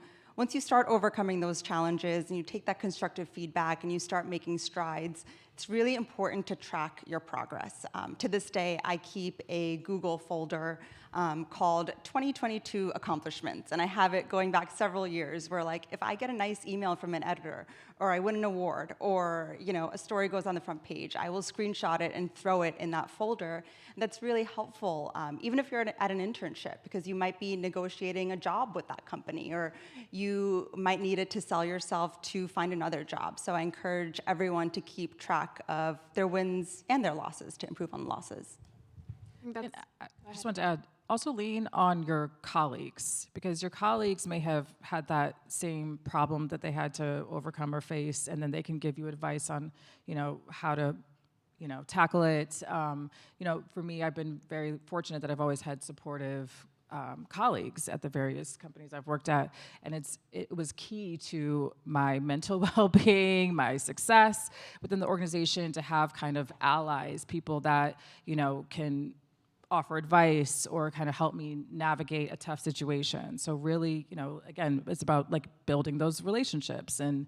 start overcoming those challenges and you take that constructive feedback and you start making strides, it's really important to track your progress. To this day, I keep a Google folder called 2022 Accomplishments, and I have it going back several years where, like, if I get a nice email from an editor, or I win an award, or a story goes on the front page, I will screenshot it and throw it in that folder. And that's really helpful, even if you're at an internship, because you might be negotiating a job with that company, or you might need it to sell yourself to find another job. So I encourage everyone to keep track of their wins and their losses to improve on the losses. I just want to add, also lean on your colleagues, because your colleagues may have had that same problem that they had to overcome or face, and then they can give you advice on, how to, tackle it. For me, I've been very fortunate that I've always had supportive colleagues at the various companies I've worked at, and it was key to my mental well-being, my success within the organization, to have kind of allies, people that can offer advice or kind of help me navigate a tough situation. So really, again, it's about like building those relationships and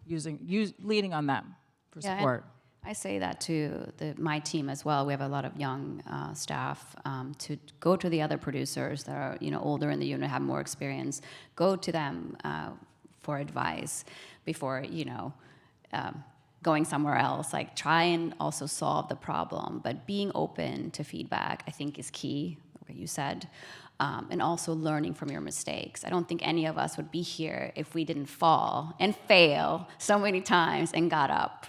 leaning on them for support. I say that to my team as well. We have a lot of young staff to go to the other producers that are older in the unit, have more experience. Go to them for advice before going somewhere else. Like, try and also solve the problem, but being open to feedback, I think, is key. What you said. And also learning from your mistakes. I don't think any of us would be here if we didn't fall and fail so many times and got up.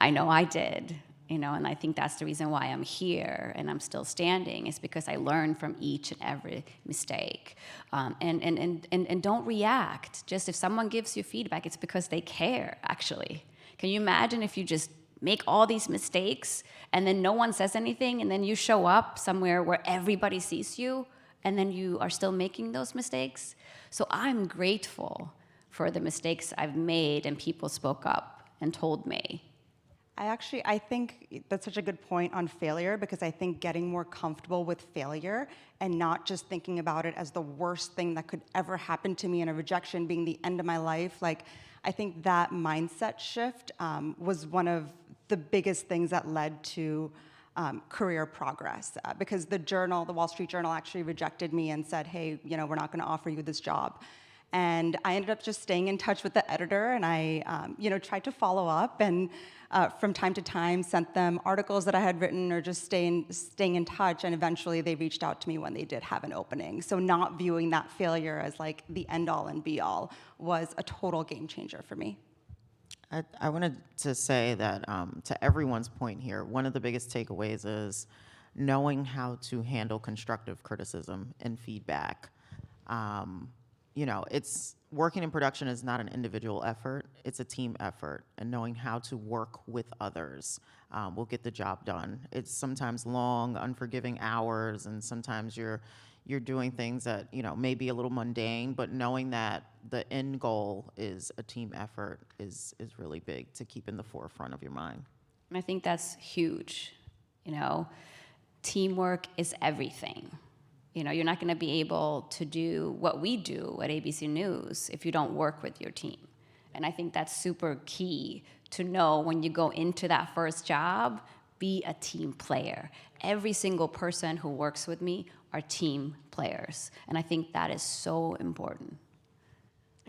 I know I did, and I think that's the reason why I'm here and I'm still standing, is because I learned from each and every mistake. And don't react. Just if someone gives you feedback, it's because they care, actually. Can you imagine if you just make all these mistakes and then no one says anything, and then you show up somewhere where everybody sees you and then you are still making those mistakes? So I'm grateful for the mistakes I've made and people spoke up and told me. I think that's such a good point on failure, because I think getting more comfortable with failure and not just thinking about it as the worst thing that could ever happen to me, and a rejection being the end of my life, I think that mindset shift was one of the biggest things that led to career progress, because the Wall Street Journal actually rejected me and said, hey, we're not going to offer you this job. And I ended up just staying in touch with the editor, and I tried to follow up, and from time to time sent them articles that I had written, or just staying in touch, and eventually they reached out to me when they did have an opening. So not viewing that failure as like the end-all and be-all was a total game changer for me. I wanted to say that to everyone's point here, one of the biggest takeaways is knowing how to handle constructive criticism and feedback. It's working in production is not an individual effort, it's a team effort, and knowing how to work with others will get the job done. It's sometimes long, unforgiving hours, and sometimes you're doing things that, may be a little mundane, but knowing that the end goal is a team effort is really big to keep in the forefront of your mind. And I think that's huge. Teamwork is everything. You're not going to be able to do what we do at ABC News if you don't work with your team. And I think that's super key to know when you go into that first job, be a team player. Every single person who works with me are team players. And I think that is so important.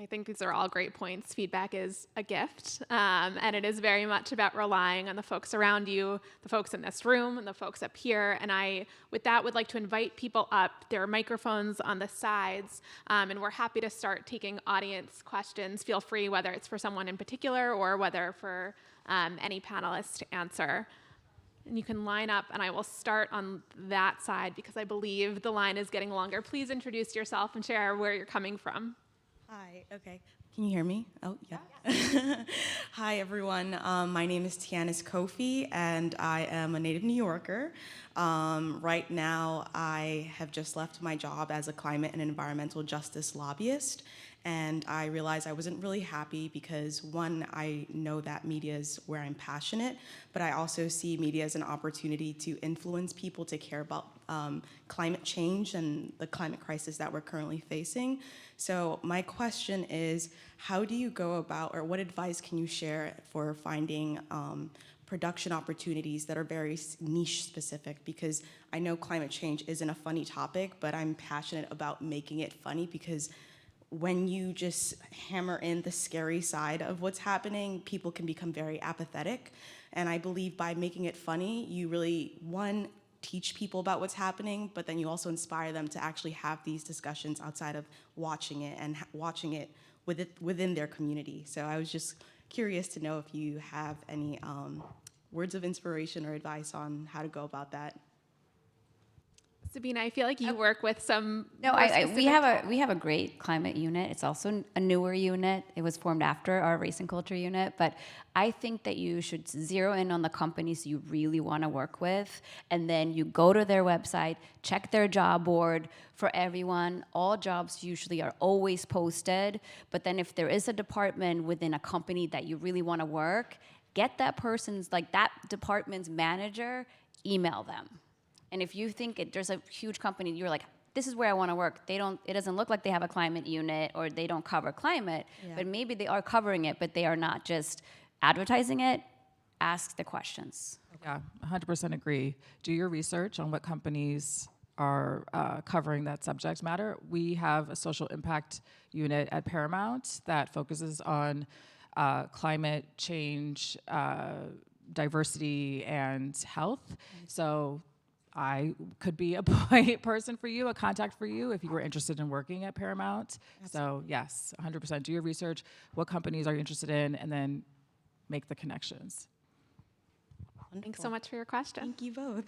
I think these are all great points. Feedback is a gift, and it is very much about relying on the folks around you, the folks in this room, and the folks up here. And I, with that, would like to invite people up. There are microphones on the sides, and we're happy to start taking audience questions. Feel free, whether it's for someone in particular or whether for any panelist to answer. And you can line up, and I will start on that side because I believe the line is getting longer. Please introduce yourself and share where you're coming from. Hi, okay. Can you hear me? Oh, yeah. Hi, everyone. My name is Tianis Kofi, and I am a native New Yorker. Right now, I have just left my job as a climate and environmental justice lobbyist, and I realized I wasn't really happy because, one, I know that media is where I'm passionate, but I also see media as an opportunity to influence people to care about climate change and the climate crisis that we're currently facing. So my question is, how do you go about, or what advice can you share for finding production opportunities that are very niche specific? Because I know climate change isn't a funny topic, but I'm passionate about making it funny, because when you just hammer in the scary side of what's happening, people can become very apathetic. And I believe by making it funny, you really, one, teach people about what's happening, but then you also inspire them to actually have these discussions outside of watching it and watching it within their community. So I was just curious to know if you have any words of inspiration or advice on how to go about that. Sabina, I feel like you work with some. No, more we specific- have a great climate unit. It's also a newer unit. It was formed after our race and culture unit. But I think that you should zero in on the companies you really want to work with, and then you go to their website, check their job board. For everyone, all jobs usually are always posted. But then if there is a department within a company that you really want to work, get that person's, like that department's manager, email them. And if you think there's a huge company, you're like, this is where I want to work. It doesn't look like they have a climate unit, or they don't cover climate, but maybe they are covering it, but they are not just advertising it. Ask the questions. Yeah, 100% agree. Do your research on what companies are covering that subject matter. We have a social impact unit at Paramount that focuses on climate change, diversity, and health. So I could be a point person for you, a contact for you, if you were interested in working at Paramount. So yes, 100%. Do your research. What companies are you interested in? And then make the connections. Thanks so much for your question. Thank you both.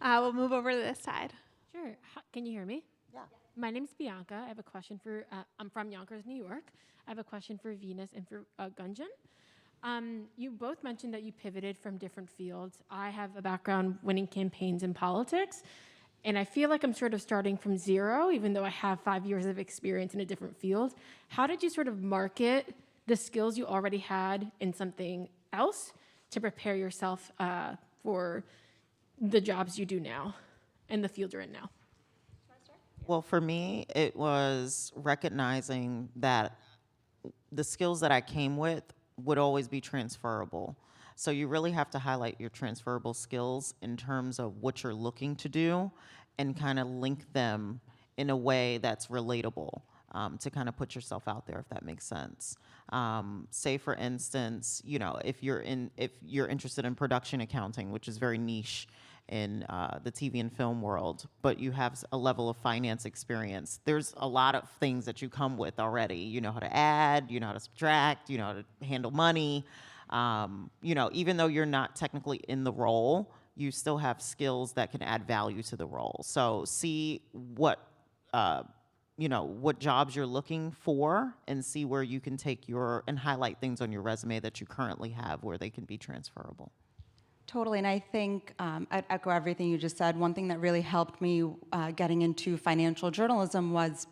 We'll move over to this side. Sure. Can you hear me? Yeah. My name's Bianca. I have a question for, I'm from Yonkers, New York. I have a question for Venus and for Gunjan. You both mentioned that you pivoted from different fields. I have a background winning campaigns in politics, and I feel like I'm sort of starting from zero, even though I have 5 years of experience in a different field. How did you sort of market the skills you already had in something else to prepare yourself for the jobs you do now and the field you're in now? Well, for me, it was recognizing that the skills that I came with would always be transferable. So you really have to highlight your transferable skills in terms of what you're looking to do and kind of link them in a way that's relatable, to kind of put yourself out there, if that makes sense. Say, for instance, you know, if you're interested in production accounting, which is very niche in the TV and film world, but you have a level of finance experience, there's a lot of things that you come with already. You know how to add, you know how to subtract, you know how to handle money. You know, even though you're not technically in the role, you still have skills that can add value to the role. So see what, you know, what jobs you're looking for, and see where you can take and highlight things on your resume that you currently have where they can be transferable. Totally, and I think I'd echo everything you just said. One thing that really helped me getting into financial journalism was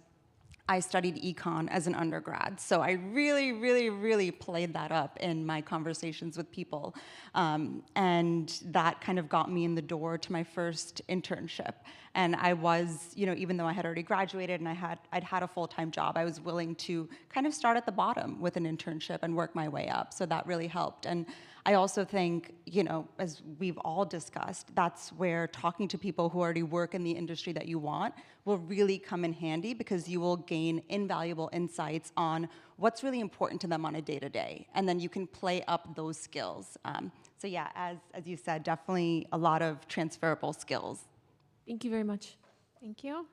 I studied econ as an undergrad. So I really, really, really played that up in my conversations with people. And that kind of got me in the door to my first internship. And I was, you know, even though I had already graduated and I'd had a full-time job, I was willing to kind of start at the bottom with an internship and work my way up. So that really helped. And I also think, you know, as we've all discussed, that's where talking to people who already work in the industry that you want will really come in handy, because you will gain invaluable insights on what's really important to them on a day-to-day. And then you can play up those skills. So yeah, as you said, definitely a lot of transferable skills. Thank you very much. Thank you.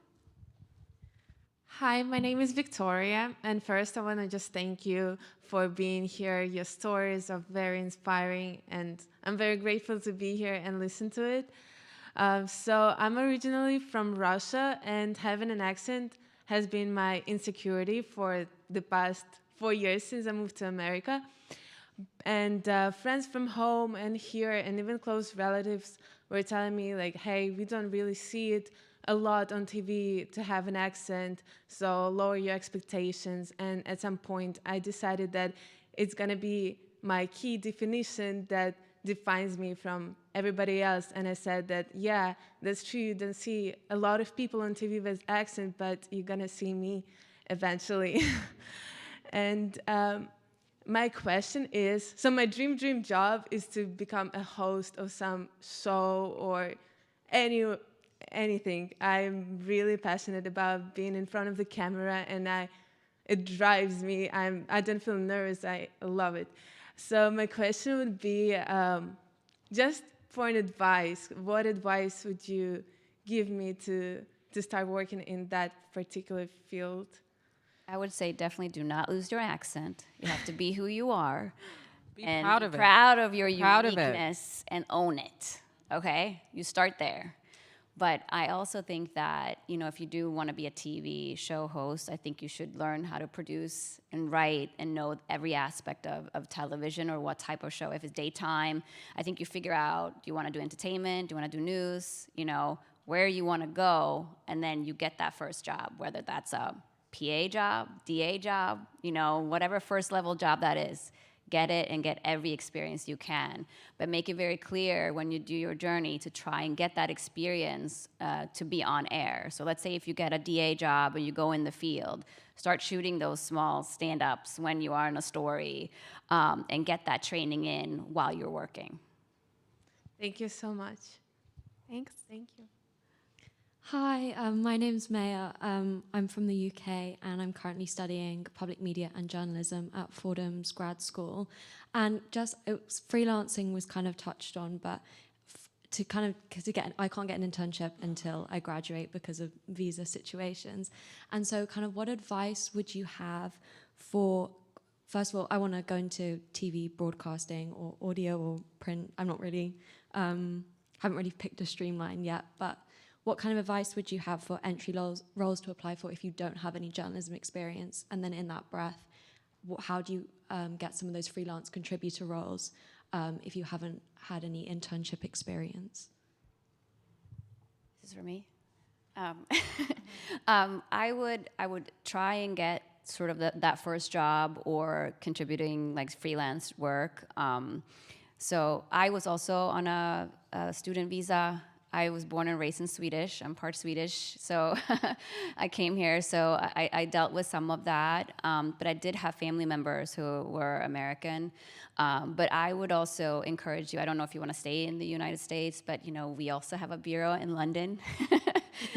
Hi, my name is Victoria, and first I want to just thank you for being here. Your stories are very inspiring, and I'm very grateful to be here and listen to it. So I'm originally from Russia, and having an accent has been my insecurity for the past 4 years since I moved to America. And friends from home and here and even close relatives were telling me like, hey, we don't really see it a lot on TV to have an accent, so lower your expectations. And at some point, I decided that it's gonna be my key definition that defines me from everybody else. And I said that, yeah, that's true. You don't see a lot of people on TV with accent, but you're gonna see me eventually. And my question is, so my dream job is to become a host of some show or anything. I'm really passionate about being in front of the camera, and it drives me. I don't feel nervous. I love it. So my question would be, just for an advice, what advice would you give me to start working in that particular field? I would say definitely do not lose your accent. You have to be who you are. Be and proud be of it. proud of your Proud of it. uniqueness and own it. Okay? You start there. But I also think that, if you do want to be a TV show host, I think you should learn how to produce and write and know every aspect of television or what type of show. If it's daytime, I think you figure out, do you want to do entertainment? Do you want to do news? Where you want to go, and then you get that first job, whether that's a PA job, DA job, whatever first level job that is. Get it and get every experience you can. But make it very clear when you do your journey to try and get that experience to be on air. So let's say if you get a DA job and you go in the field, start shooting those small stand-ups when you are in a story and get that training in while you're working. Thank you so much. Thanks. Thank you. Hi, my name's Maya. I'm from the UK and I'm currently studying public media and journalism at Fordham's grad school. And freelancing was kind of touched on, but I can't get an internship until I graduate because of visa situations. And so kind of what advice would you have for, first of all, I want to go into TV broadcasting or audio or print. I'm not really, haven't really picked a streamline yet, but what kind of advice would you have for entry roles to apply for if you don't have any journalism experience? And then in that breath, how do you get some of those freelance contributor roles if you haven't had any internship experience? This is for me. I would try and get sort of that first job or contributing like freelance work. So I was also on a student visa. I was born and raised in Swedish. I'm part Swedish, so I came here. So I dealt with some of that, but I did have family members who were American. But I would also encourage you, I don't know if you want to stay in the United States, but we also have a bureau in London.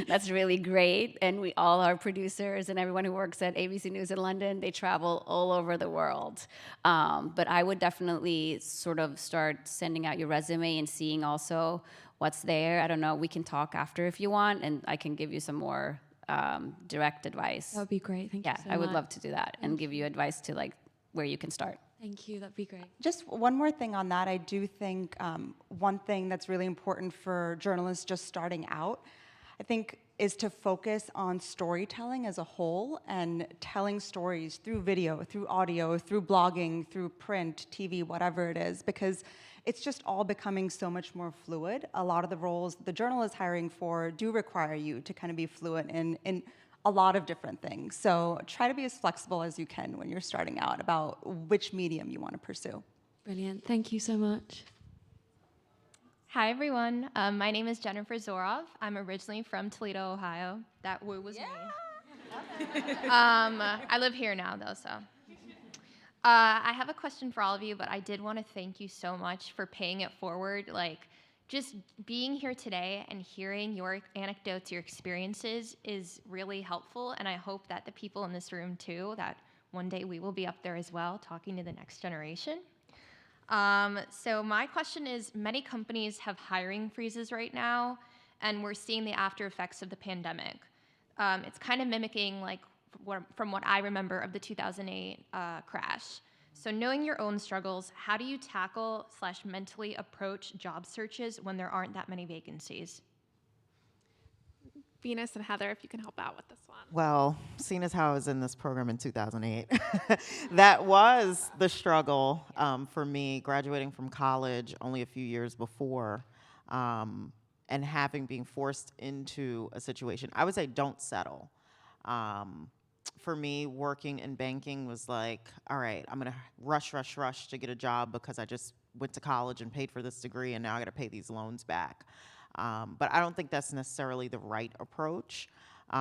That's really great. And all our producers and everyone who works at ABC News in London, they travel all over the world. But I would definitely sort of start sending out your resume and seeing also what's there. I don't know, we can talk after if you want, and I can give you some more direct advice. That would be great, thank you so much. I would love to do that and give you advice to like where you can start. Thank you, that'd be great. Just one more thing on that. I do think one thing that's really important for journalists just starting out, I think, is to focus on storytelling as a whole and telling stories through video, through audio, through blogging, through print, TV, whatever it is, because it's just all becoming so much more fluid. A lot of the roles the journal is hiring for do require you to kind of be fluent in a lot of different things. So try to be as flexible as you can when you're starting out about which medium you want to pursue. Brilliant, thank you so much. Hi, everyone. My name is Jennifer Zorov. I'm originally from Toledo, Ohio. That was me. I live here now, though, so. I have a question for all of you, but I did want to thank you so much for paying it forward. Like, just being here today and hearing your anecdotes, your experiences is really helpful, and I hope that the people in this room, too, that one day we will be up there as well, talking to the next generation. So my question is, many companies have hiring freezes right now, and we're seeing the after effects of the pandemic. It's kind of mimicking like from what I remember of the 2008 crash. So knowing your own struggles, how do you tackle / mentally approach job searches when there aren't that many vacancies? Venus and Heather, if you can help out with this one. Well, seeing as how I was in this program in 2008, that was the struggle for me, graduating from college only a few years before, and being forced into a situation. I would say don't settle. For me, working in banking was like, all right, I'm gonna rush to get a job because I just went to college and paid for this degree, and now I gotta pay these loans back. But I don't think that's necessarily the right approach. We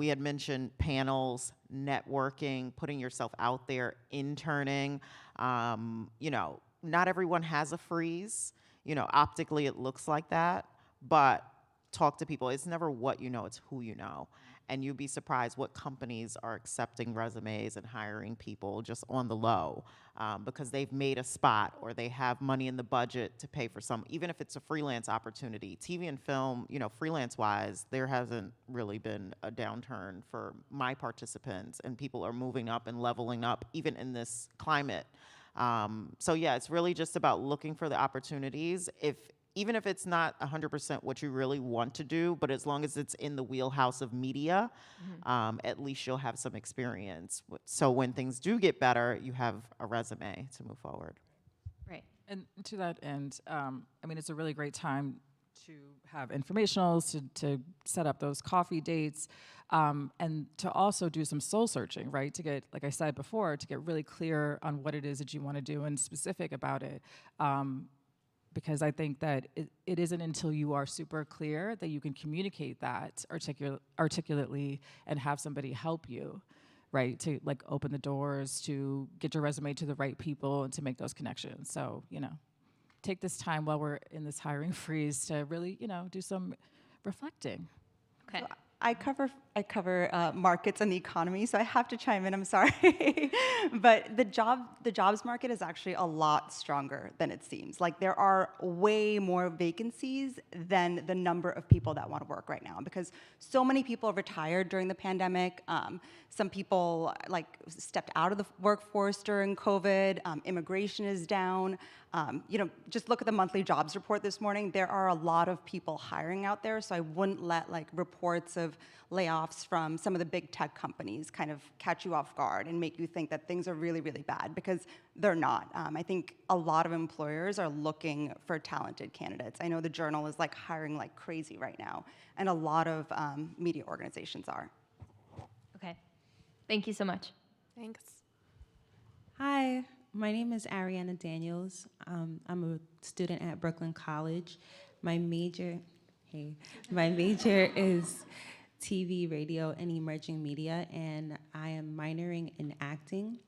had mentioned panels, networking, putting yourself out there, interning. Not everyone has a freeze. Optically it looks like that, but talk to people. It's never what you know, it's who you know. And you'd be surprised what companies are accepting resumes and hiring people just on the low because they've made a spot or they have money in the budget to pay for some, even if it's a freelance opportunity. TV and film, freelance-wise, there hasn't really been a downturn for my participants, and people are moving up and leveling up even in this climate. It's really just about looking for the opportunities. Even if it's not 100% what you really want to do, but as long as it's in the wheelhouse of media, at least you'll have some experience. So when things do get better, you have a resume to move forward. Right. And to that end, it's a really great time to have informationals, to set up those coffee dates, and to also do some soul searching, right? To get, like I said before, to get really clear on what it is that you want to do and specific about it. Because I think that it isn't until you are super clear that you can communicate that articulately and have somebody help you, right? To open the doors, to get your resume to the right people and to make those connections. So, take this time while we're in this hiring freeze to really, do some reflecting. Okay. So I cover markets and the economy, so I have to chime in. I'm sorry, but the jobs market is actually a lot stronger than it seems. Like there are way more vacancies than the number of people that want to work right now, because so many people retired during the pandemic. Some people stepped out of the workforce during COVID. Immigration is down. Just look at the monthly jobs report this morning. There are a lot of people hiring out there, so I wouldn't let reports of layoffs from some of the big tech companies kind of catch you off guard and make you think that things are really, really bad, because they're not. I think a lot of employers are looking for talented candidates. I know the Journal is hiring like crazy right now, and a lot of media organizations are. Okay. Thank you so much. Thanks. Hi, my name is Ariana Daniels. I'm a student at Brooklyn College. My major is TV, radio, and emerging media, and I am minoring in acting.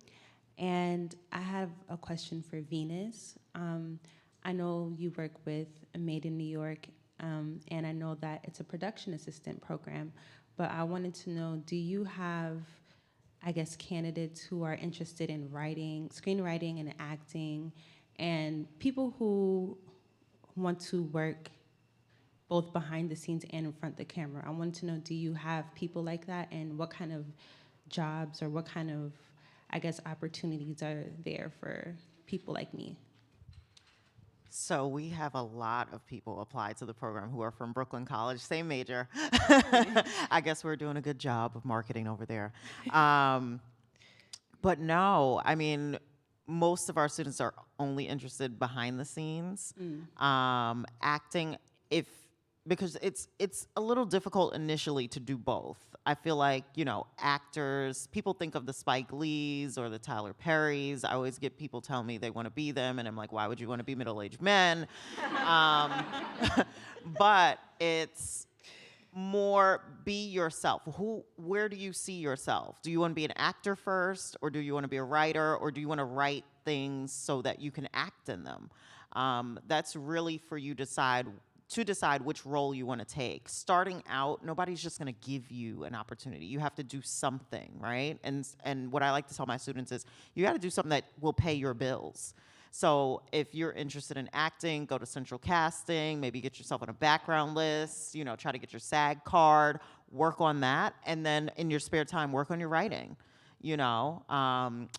And I have a question for Venus. I know you work with Made in New York, and I know that it's a production assistant program, but I wanted to know, do you have, candidates who are interested in writing, screenwriting and acting, and people who want to work both behind the scenes and in front of the camera? I want to know, do you have people like that, and what kind of jobs or what kind of, opportunities are there for people like me? So we have a lot of people apply to the program who are from Brooklyn College, same major. I guess we're doing a good job of marketing over there. But no, most of our students are only interested behind the scenes. Acting, because it's a little difficult initially to do both. I feel like, actors, people think of the Spike Lees or the Tyler Perrys. I always get people tell me they want to be them, and I'm like, why would you want to be middle-aged men? But it's more be yourself. Where do you see yourself? Do you want to be an actor first, or do you want to be a writer, or do you want to write things so that you can act in them? That's really for you to decide which role you want to take. Starting out, nobody's just going to give you an opportunity. You have to do something, right? And what I like to tell my students is you got to do something that will pay your bills. So if you're interested in acting, go to Central Casting, maybe get yourself on a background list, try to get your SAG card, work on that, and then in your spare time, work on your writing. you know.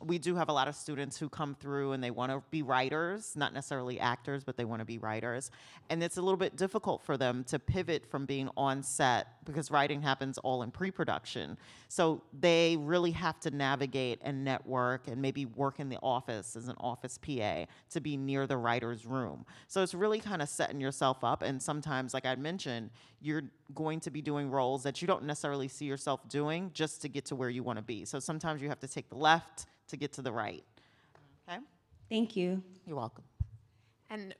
We do have a lot of students who come through and they want to be writers, not necessarily actors, but they want to be writers. And it's a little bit difficult for them to pivot from being on set because writing happens all in pre-production. So they really have to navigate and network and maybe work in the office as an office PA to be near the writer's room. So it's really kind of setting yourself up. And sometimes, like I mentioned, you're going to be doing roles that you don't necessarily see yourself doing just to get to where you want to be. So sometimes you have to take the left to get to the right. Okay? Thank you. You're welcome. And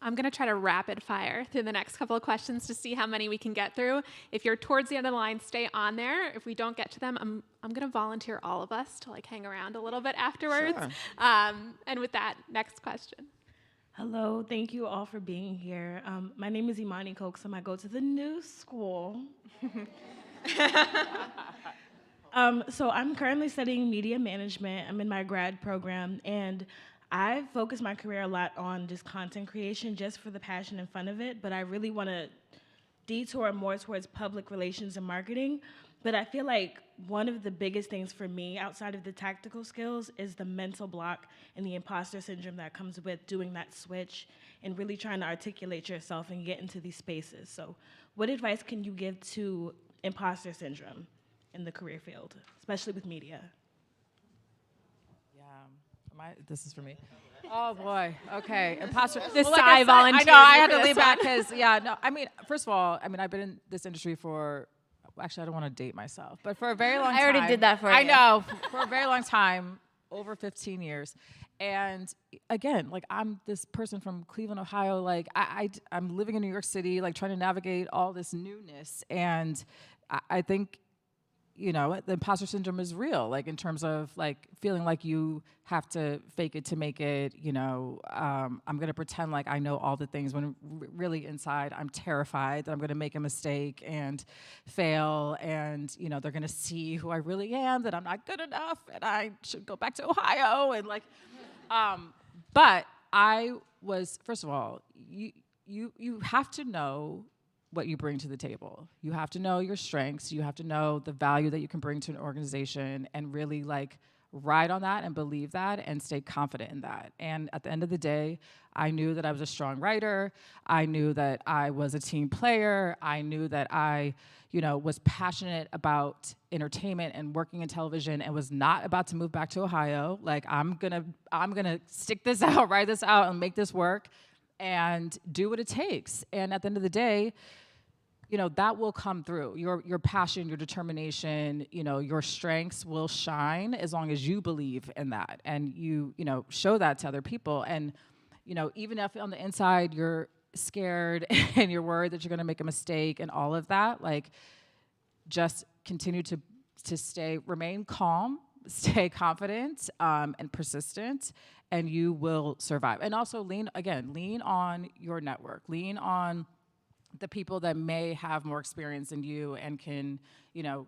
I'm going to try to rapid fire through the next couple of questions to see how many we can get through. If you're towards the end of the line, stay on there. If we don't get to them, I'm going to volunteer all of us to like hang around a little bit afterwards. Sure. And with that, next question. Hello, thank you all for being here. My name is Imani Coxum. I go to the new school. So I'm currently studying media management. I'm in my grad program, and I've focused my career a lot on just content creation just for the passion and fun of it, but I really want to detour more towards public relations and marketing. But I feel like one of the biggest things for me outside of the tactical skills is the mental block and the imposter syndrome that comes with doing that switch and really trying to articulate yourself and get into these spaces. So what advice can you give to imposter syndrome in the career field, especially with media? This is for me. Oh boy. Okay. Imposter. This like sigh volunteered. I know. I you had for to this leave back one. because no. I mean, first of all, I've been in this industry for. Actually, I don't want to date myself, but for a very long time. I already did that for you. I know. For a very long time, over 15 years. And again, like I'm this person from Cleveland, Ohio. Like I'm living in New York City, like trying to navigate all this newness. And I think, you know, the imposter syndrome is real, like in terms of like feeling like you have to fake it to make it, you know, I'm going to pretend like I know all the things when really inside I'm terrified that I'm going to make a mistake and fail and, you know, they're going to see who I really am, that I'm not good enough and I should go back to Ohio and like, but I was, first of all, you have to know what you bring to the table. You have to know your strengths. You have to know the value that you can bring to an organization and really like ride on that and believe that and stay confident in that. And at the end of the day, I knew that I was a strong writer. I knew that I was a team player. I knew that I, you know, was passionate about entertainment and working in television and was not about to move back to Ohio. Like I'm gonna stick this out, ride this out and make this work and do what it takes. And at the end of the day, you know, that will come through. Your passion, your determination, you know, your strengths will shine as long as you believe in that and you know, show that to other people. And, you know, even if on the inside you're scared and you're worried that you're going to make a mistake and all of that, like just continue to remain calm, stay confident and persistent, and you will survive. And also lean on your network, lean on the people that may have more experience than you and can, you know,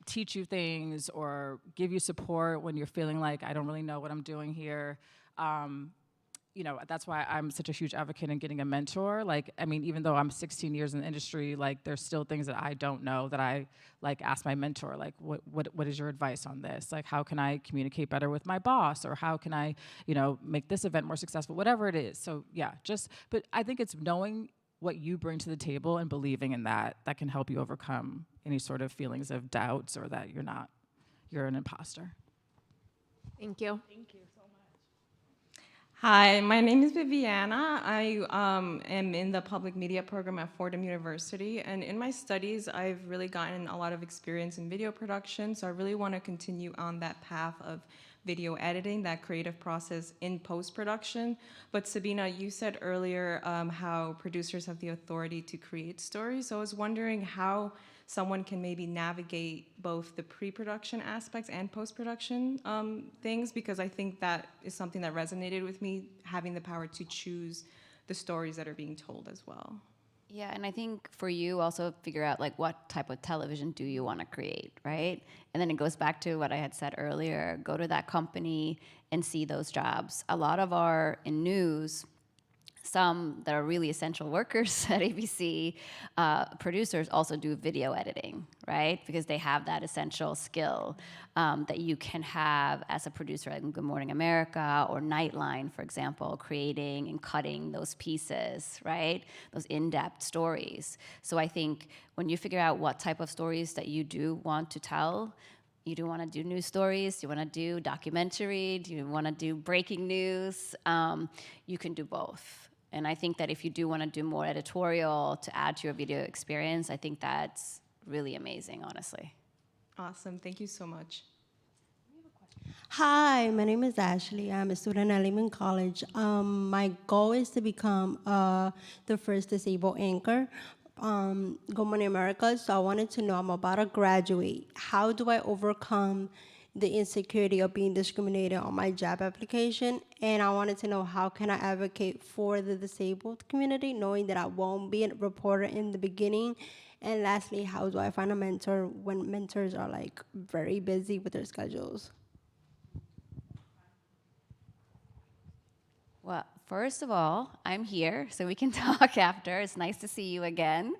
teach you things or give you support when you're feeling like I don't really know what I'm doing here. You know, that's why I'm such a huge advocate in getting a mentor. Like, I mean, even though I'm 16 years in the industry, like there's still things that I don't know that I like ask my mentor, like what is your advice on this? Like, how can I communicate better with my boss? Or how can I, you know, make this event more successful? Whatever it is. So yeah, but I think it's knowing what you bring to the table and believing in that can help you overcome any sort of feelings of doubts or that you're an imposter. Thank you. Thank you so much. Hi, my name is Viviana. I am in the public media program at Fordham University, and in my studies, I've really gotten a lot of experience in video production, so I really want to continue on that path of video editing, that creative process in post-production. But Sabina, you said earlier how producers have the authority to create stories, so I was wondering how someone can maybe navigate both the pre-production aspects and post-production things, because I think that is something that resonated with me, having the power to choose the stories that are being told as well. Yeah, and I think for you also figure out like what type of television do you want to create, right? And then it goes back to what I had said earlier, go to that company and see those jobs. A lot of in news, some that are really essential workers at ABC, producers also do video editing, right? Because they have that essential skill that you can have as a producer at Good Morning America or Nightline, for example, creating and cutting those pieces, right? Those in-depth stories. So I think when you figure out what type of stories that you do want to tell, you do want to do news stories, you want to do documentary, do you want to do breaking news, you can do both. And I think that if you do want to do more editorial to add to your video experience, I think that's really amazing, honestly. Awesome. Thank you so much. Hi, my name is Ashley. I'm a student at Lehman College. My goal is to become the first disabled anchor. Good Morning America, so I wanted to know, I'm about to graduate. How do I overcome the insecurity of being discriminated on my job application? And I wanted to know, how can I advocate for the disabled community, knowing that I won't be a reporter in the beginning? And lastly, how do I find a mentor when mentors are like very busy with their schedules? Well, first of all, I'm here, so we can talk after. It's nice to see you again.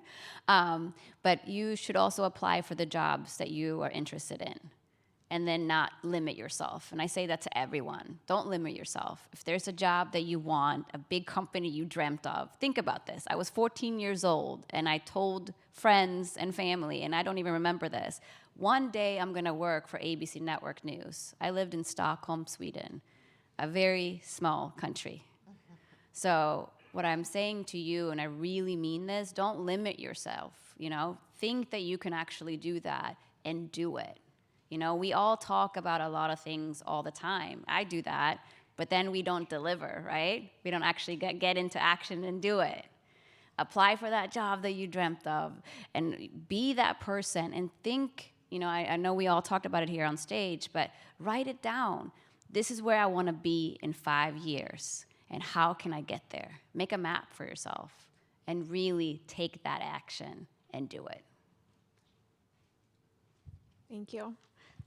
But you should also apply for the jobs that you are interested in, and then not limit yourself. And I say that to everyone. Don't limit yourself. If there's a job that you want, a big company you dreamt of, think about this. I was 14 years old, and I told friends and family, and I don't even remember this, one day I'm gonna work for ABC Network News. I lived in Stockholm, Sweden, a very small country. So what I'm saying to you, and I really mean this, don't limit yourself, you know? Think that you can actually do that and do it. You know, we all talk about a lot of things all the time. I do that, but then we don't deliver, right? We don't actually get into action and do it. Apply for that job that you dreamt of and be that person and think, you know, I know we all talked about it here on stage, but write it down. This is where I want to be in 5 years, and how can I get there? Make a map for yourself and really take that action and do it. Thank you.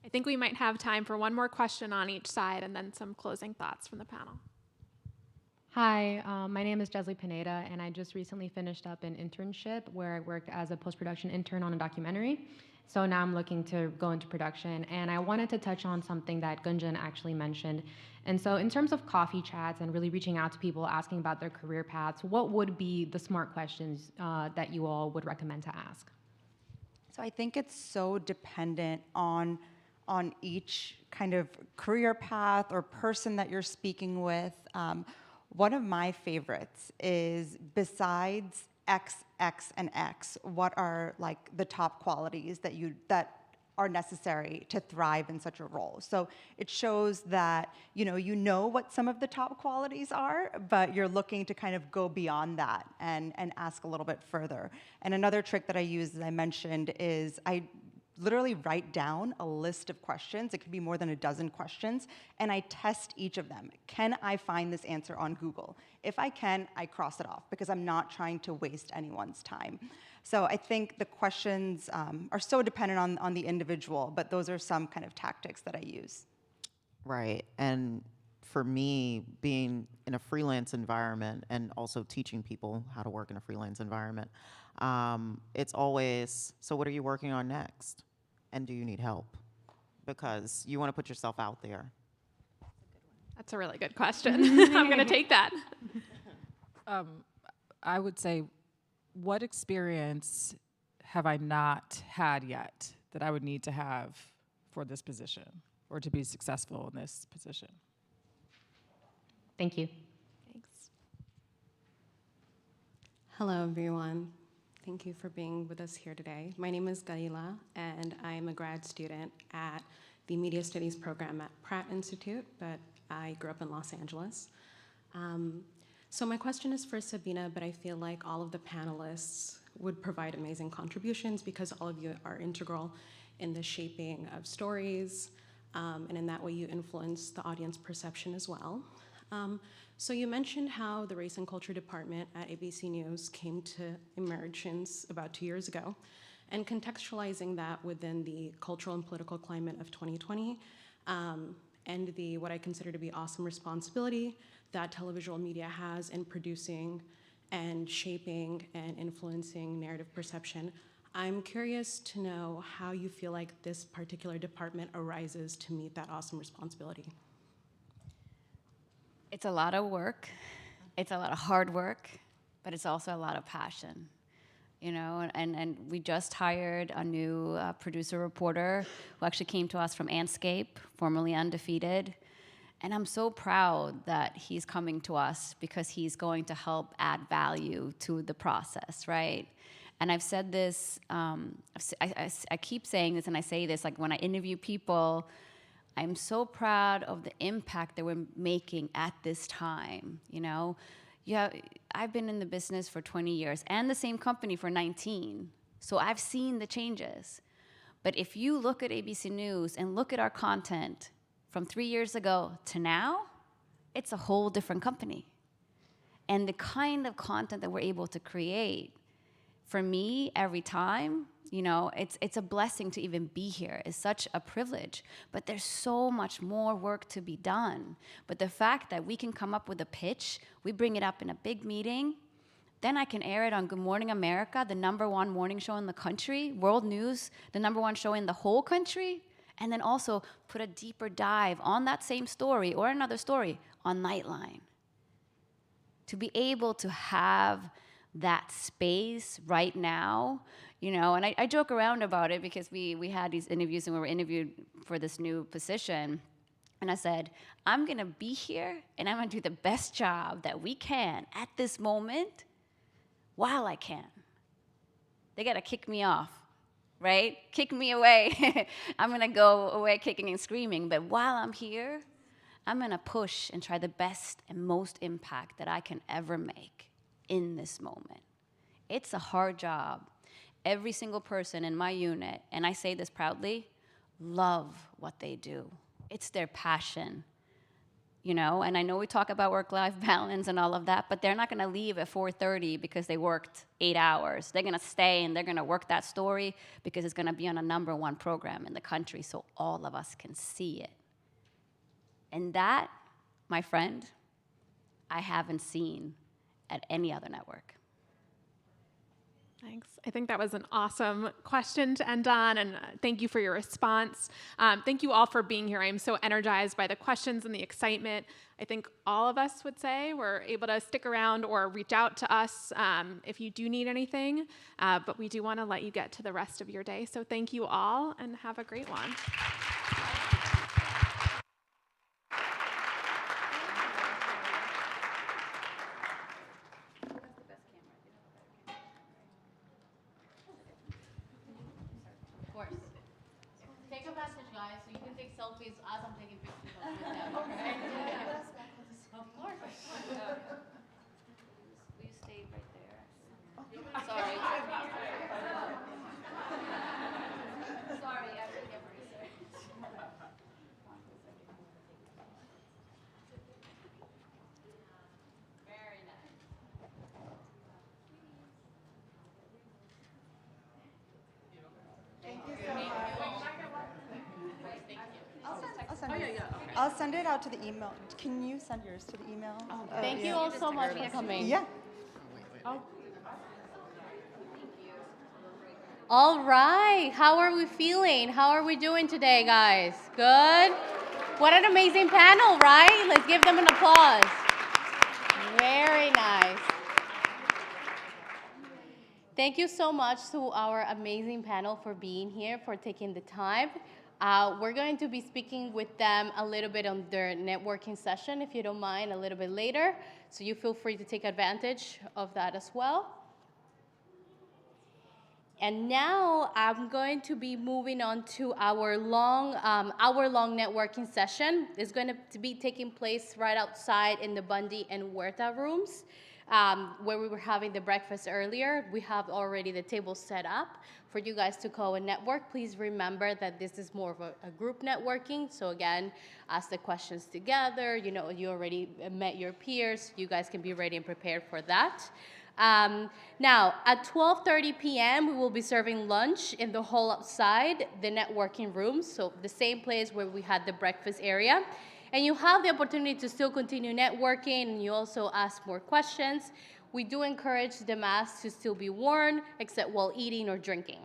I think we might have time for one more question on each side and then some closing thoughts from the panel. Hi, my name is Jesley Pineda, and I just recently finished up an internship where I worked as a post-production intern on a documentary. So now I'm looking to go into production, and I wanted to touch on something that Gunjan actually mentioned. And so in terms of coffee chats and really reaching out to people, asking about their career paths, what would be the smart questions that you all would recommend to ask? So I think it's so dependent on each kind of career path or person that you're speaking with. One of my favorites is, besides X, X, and X, what are like the top qualities that are necessary to thrive in such a role? So it shows that you know what some of the top qualities are, but you're looking to kind of go beyond that and ask a little bit further. And another trick that I use, as I mentioned, is I literally write down a list of questions. It could be more than a dozen questions, and I test each of them. Can I find this answer on Google? If I can, I cross it off, because I'm not trying to waste anyone's time. So I think the questions are so dependent on the individual, but those are some kind of tactics that I use. Right, and for me, being in a freelance environment and also teaching people how to work in a freelance environment, it's always, so what are you working on next? And do you need help? Because you want to put yourself out there. That's a really good question. I'm going to take that. I would say, what experience have I not had yet that I would need to have for this position or to be successful in this position? Thank you. Thanks. Hello, everyone. Thank you for being with us here today. My name is Cayley, and I am a grad student at the Media Studies program at Pratt Institute, but I grew up in Los Angeles. So my question is for Sabina, but I feel like all of the panelists would provide amazing contributions because all of you are integral in the shaping of stories, and in that way you influence the audience perception as well. So you mentioned how the Race and Culture Department at ABC News came to emerge since about 2 years ago, and contextualizing that within the cultural and political climate of 2020, and the what I consider to be awesome responsibility that televisual media has in producing and shaping and influencing narrative perception. I'm curious to know how you feel like this particular department arises to meet that awesome responsibility. It's a lot of work. It's a lot of hard work, but it's also a lot of passion. You know, and we just hired a new producer reporter who actually came to us from Andscape, formerly Undefeated. And I'm so proud that he's coming to us because he's going to help add value to the process, right? And I've said this, I keep saying this, and I say this, like when I interview people, I'm so proud of the impact that we're making at this time, you know? Yeah, I've been in the business for 20 years and the same company for 19. So I've seen the changes. But if you look at ABC News and look at our content from 3 years ago to now, it's a whole different company. And the kind of content that we're able to create, for me, every time, you know, it's a blessing to even be here. It's such a privilege. But there's so much more work to be done. But the fact that we can come up with a pitch, we bring it up in a big meeting, then I can air it on Good Morning America, the #1 morning show in the country, World News, the #1 show in the whole country, and then also put a deeper dive on that same story or another story on Nightline. To be able to have that space right now, you know, and I joke around about it because we had these interviews and we were interviewed for this new position. And I said, I'm gonna be here and I'm gonna do the best job that we can at this moment while I can. They gotta kick me off, right? Kick me away. I'm gonna go away kicking and screaming, but while I'm here, I'm gonna push and try the best and most impact that I can ever make in this moment. It's a hard job. Every single person in my unit, and I say this proudly, love what they do. It's their passion, you know? And I know we talk about work-life balance and all of that, but they're not gonna leave at 4:30 because they worked 8 hours. They're gonna stay and they're gonna work that story because it's gonna be on a #1 program in the country so all of us can see it. And that, my friend, I haven't seen at any other network. Thanks. I think that was an awesome question to end on, and thank you for your response. Thank you all for being here. I am so energized by the questions and the excitement. I think all of us would say we're able to stick around or reach out to us if you do need anything, but we do want to let you get to the rest of your day. So thank you all, and have a great one. Take advantage, guys, so you can take selfies as I'm taking pictures of them, right? Of course. Will you stay right there? Sorry. Sorry, I really get research. Very nice. Thank you so much. I'll send it out to the email. Can you send yours to the email? Thank you all so much for coming. Yeah. All right, how are we feeling? How are we doing today, guys? Good? What an amazing panel, right? Let's give them an applause. Very nice. Thank you so much to our amazing panel for being here, for taking the time. We're going to be speaking with them a little bit on their networking session, if you don't mind, a little bit later. So you feel free to take advantage of that as well. And now I'm going to be moving on to our hour-long networking session. It's going to be taking place right outside in the Bundy and Huerta rooms, where we were having the breakfast earlier. We have already the table set up for you guys to go and network. Please remember that this is more of a group networking. So again, ask the questions together. You know, you already met your peers. You guys can be ready and prepared for that. Now, at 12:30 p.m., we will be serving lunch in the hall outside the networking room, so the same place where we had the breakfast area. And you have the opportunity to still continue networking, and you also ask more questions. We do encourage the masks to still be worn, except while eating or drinking.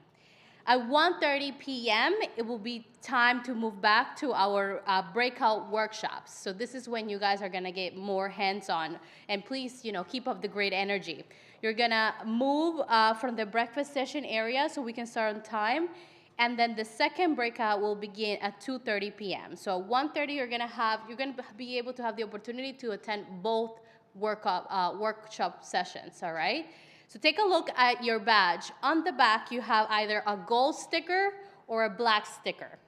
At 1:30 p.m., it will be time to move back to our breakout workshops. So this is when you guys are gonna get more hands-on. And please, keep up the great energy. You're gonna move from the breakfast session area so we can start on time. And then the second breakout will begin at 2:30 p.m. So at 1:30, you're gonna be able to have the opportunity to attend both workshop sessions, all right? So take a look at your badge. On the back, you have either a gold sticker or a black sticker.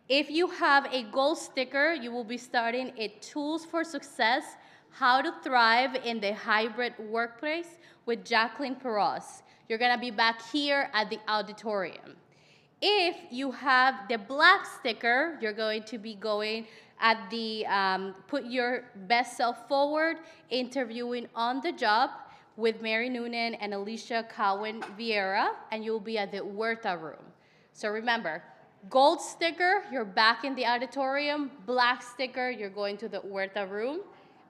If you have a gold sticker, you will be starting a Tools for Success, How to Thrive in the Hybrid Workplace with Jacqueline Peros. You're gonna be back here at the auditorium. If you have the black sticker, you're going to be going at the Put Your Best Self Forward, interviewing on the job with Mary Noonan and Alicia Cowan Vieira, and you'll be at the Huerta room. So remember, gold sticker, you're back in the auditorium. Black sticker, you're going to the Huerta room,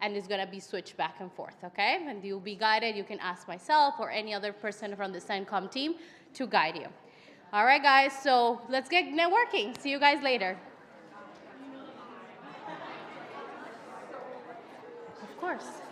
and it's gonna be switched back and forth, okay? And you'll be guided. You can ask myself or any other person from the CENTCOM team to guide you. All right, guys, so let's get networking. See you guys later. Of course.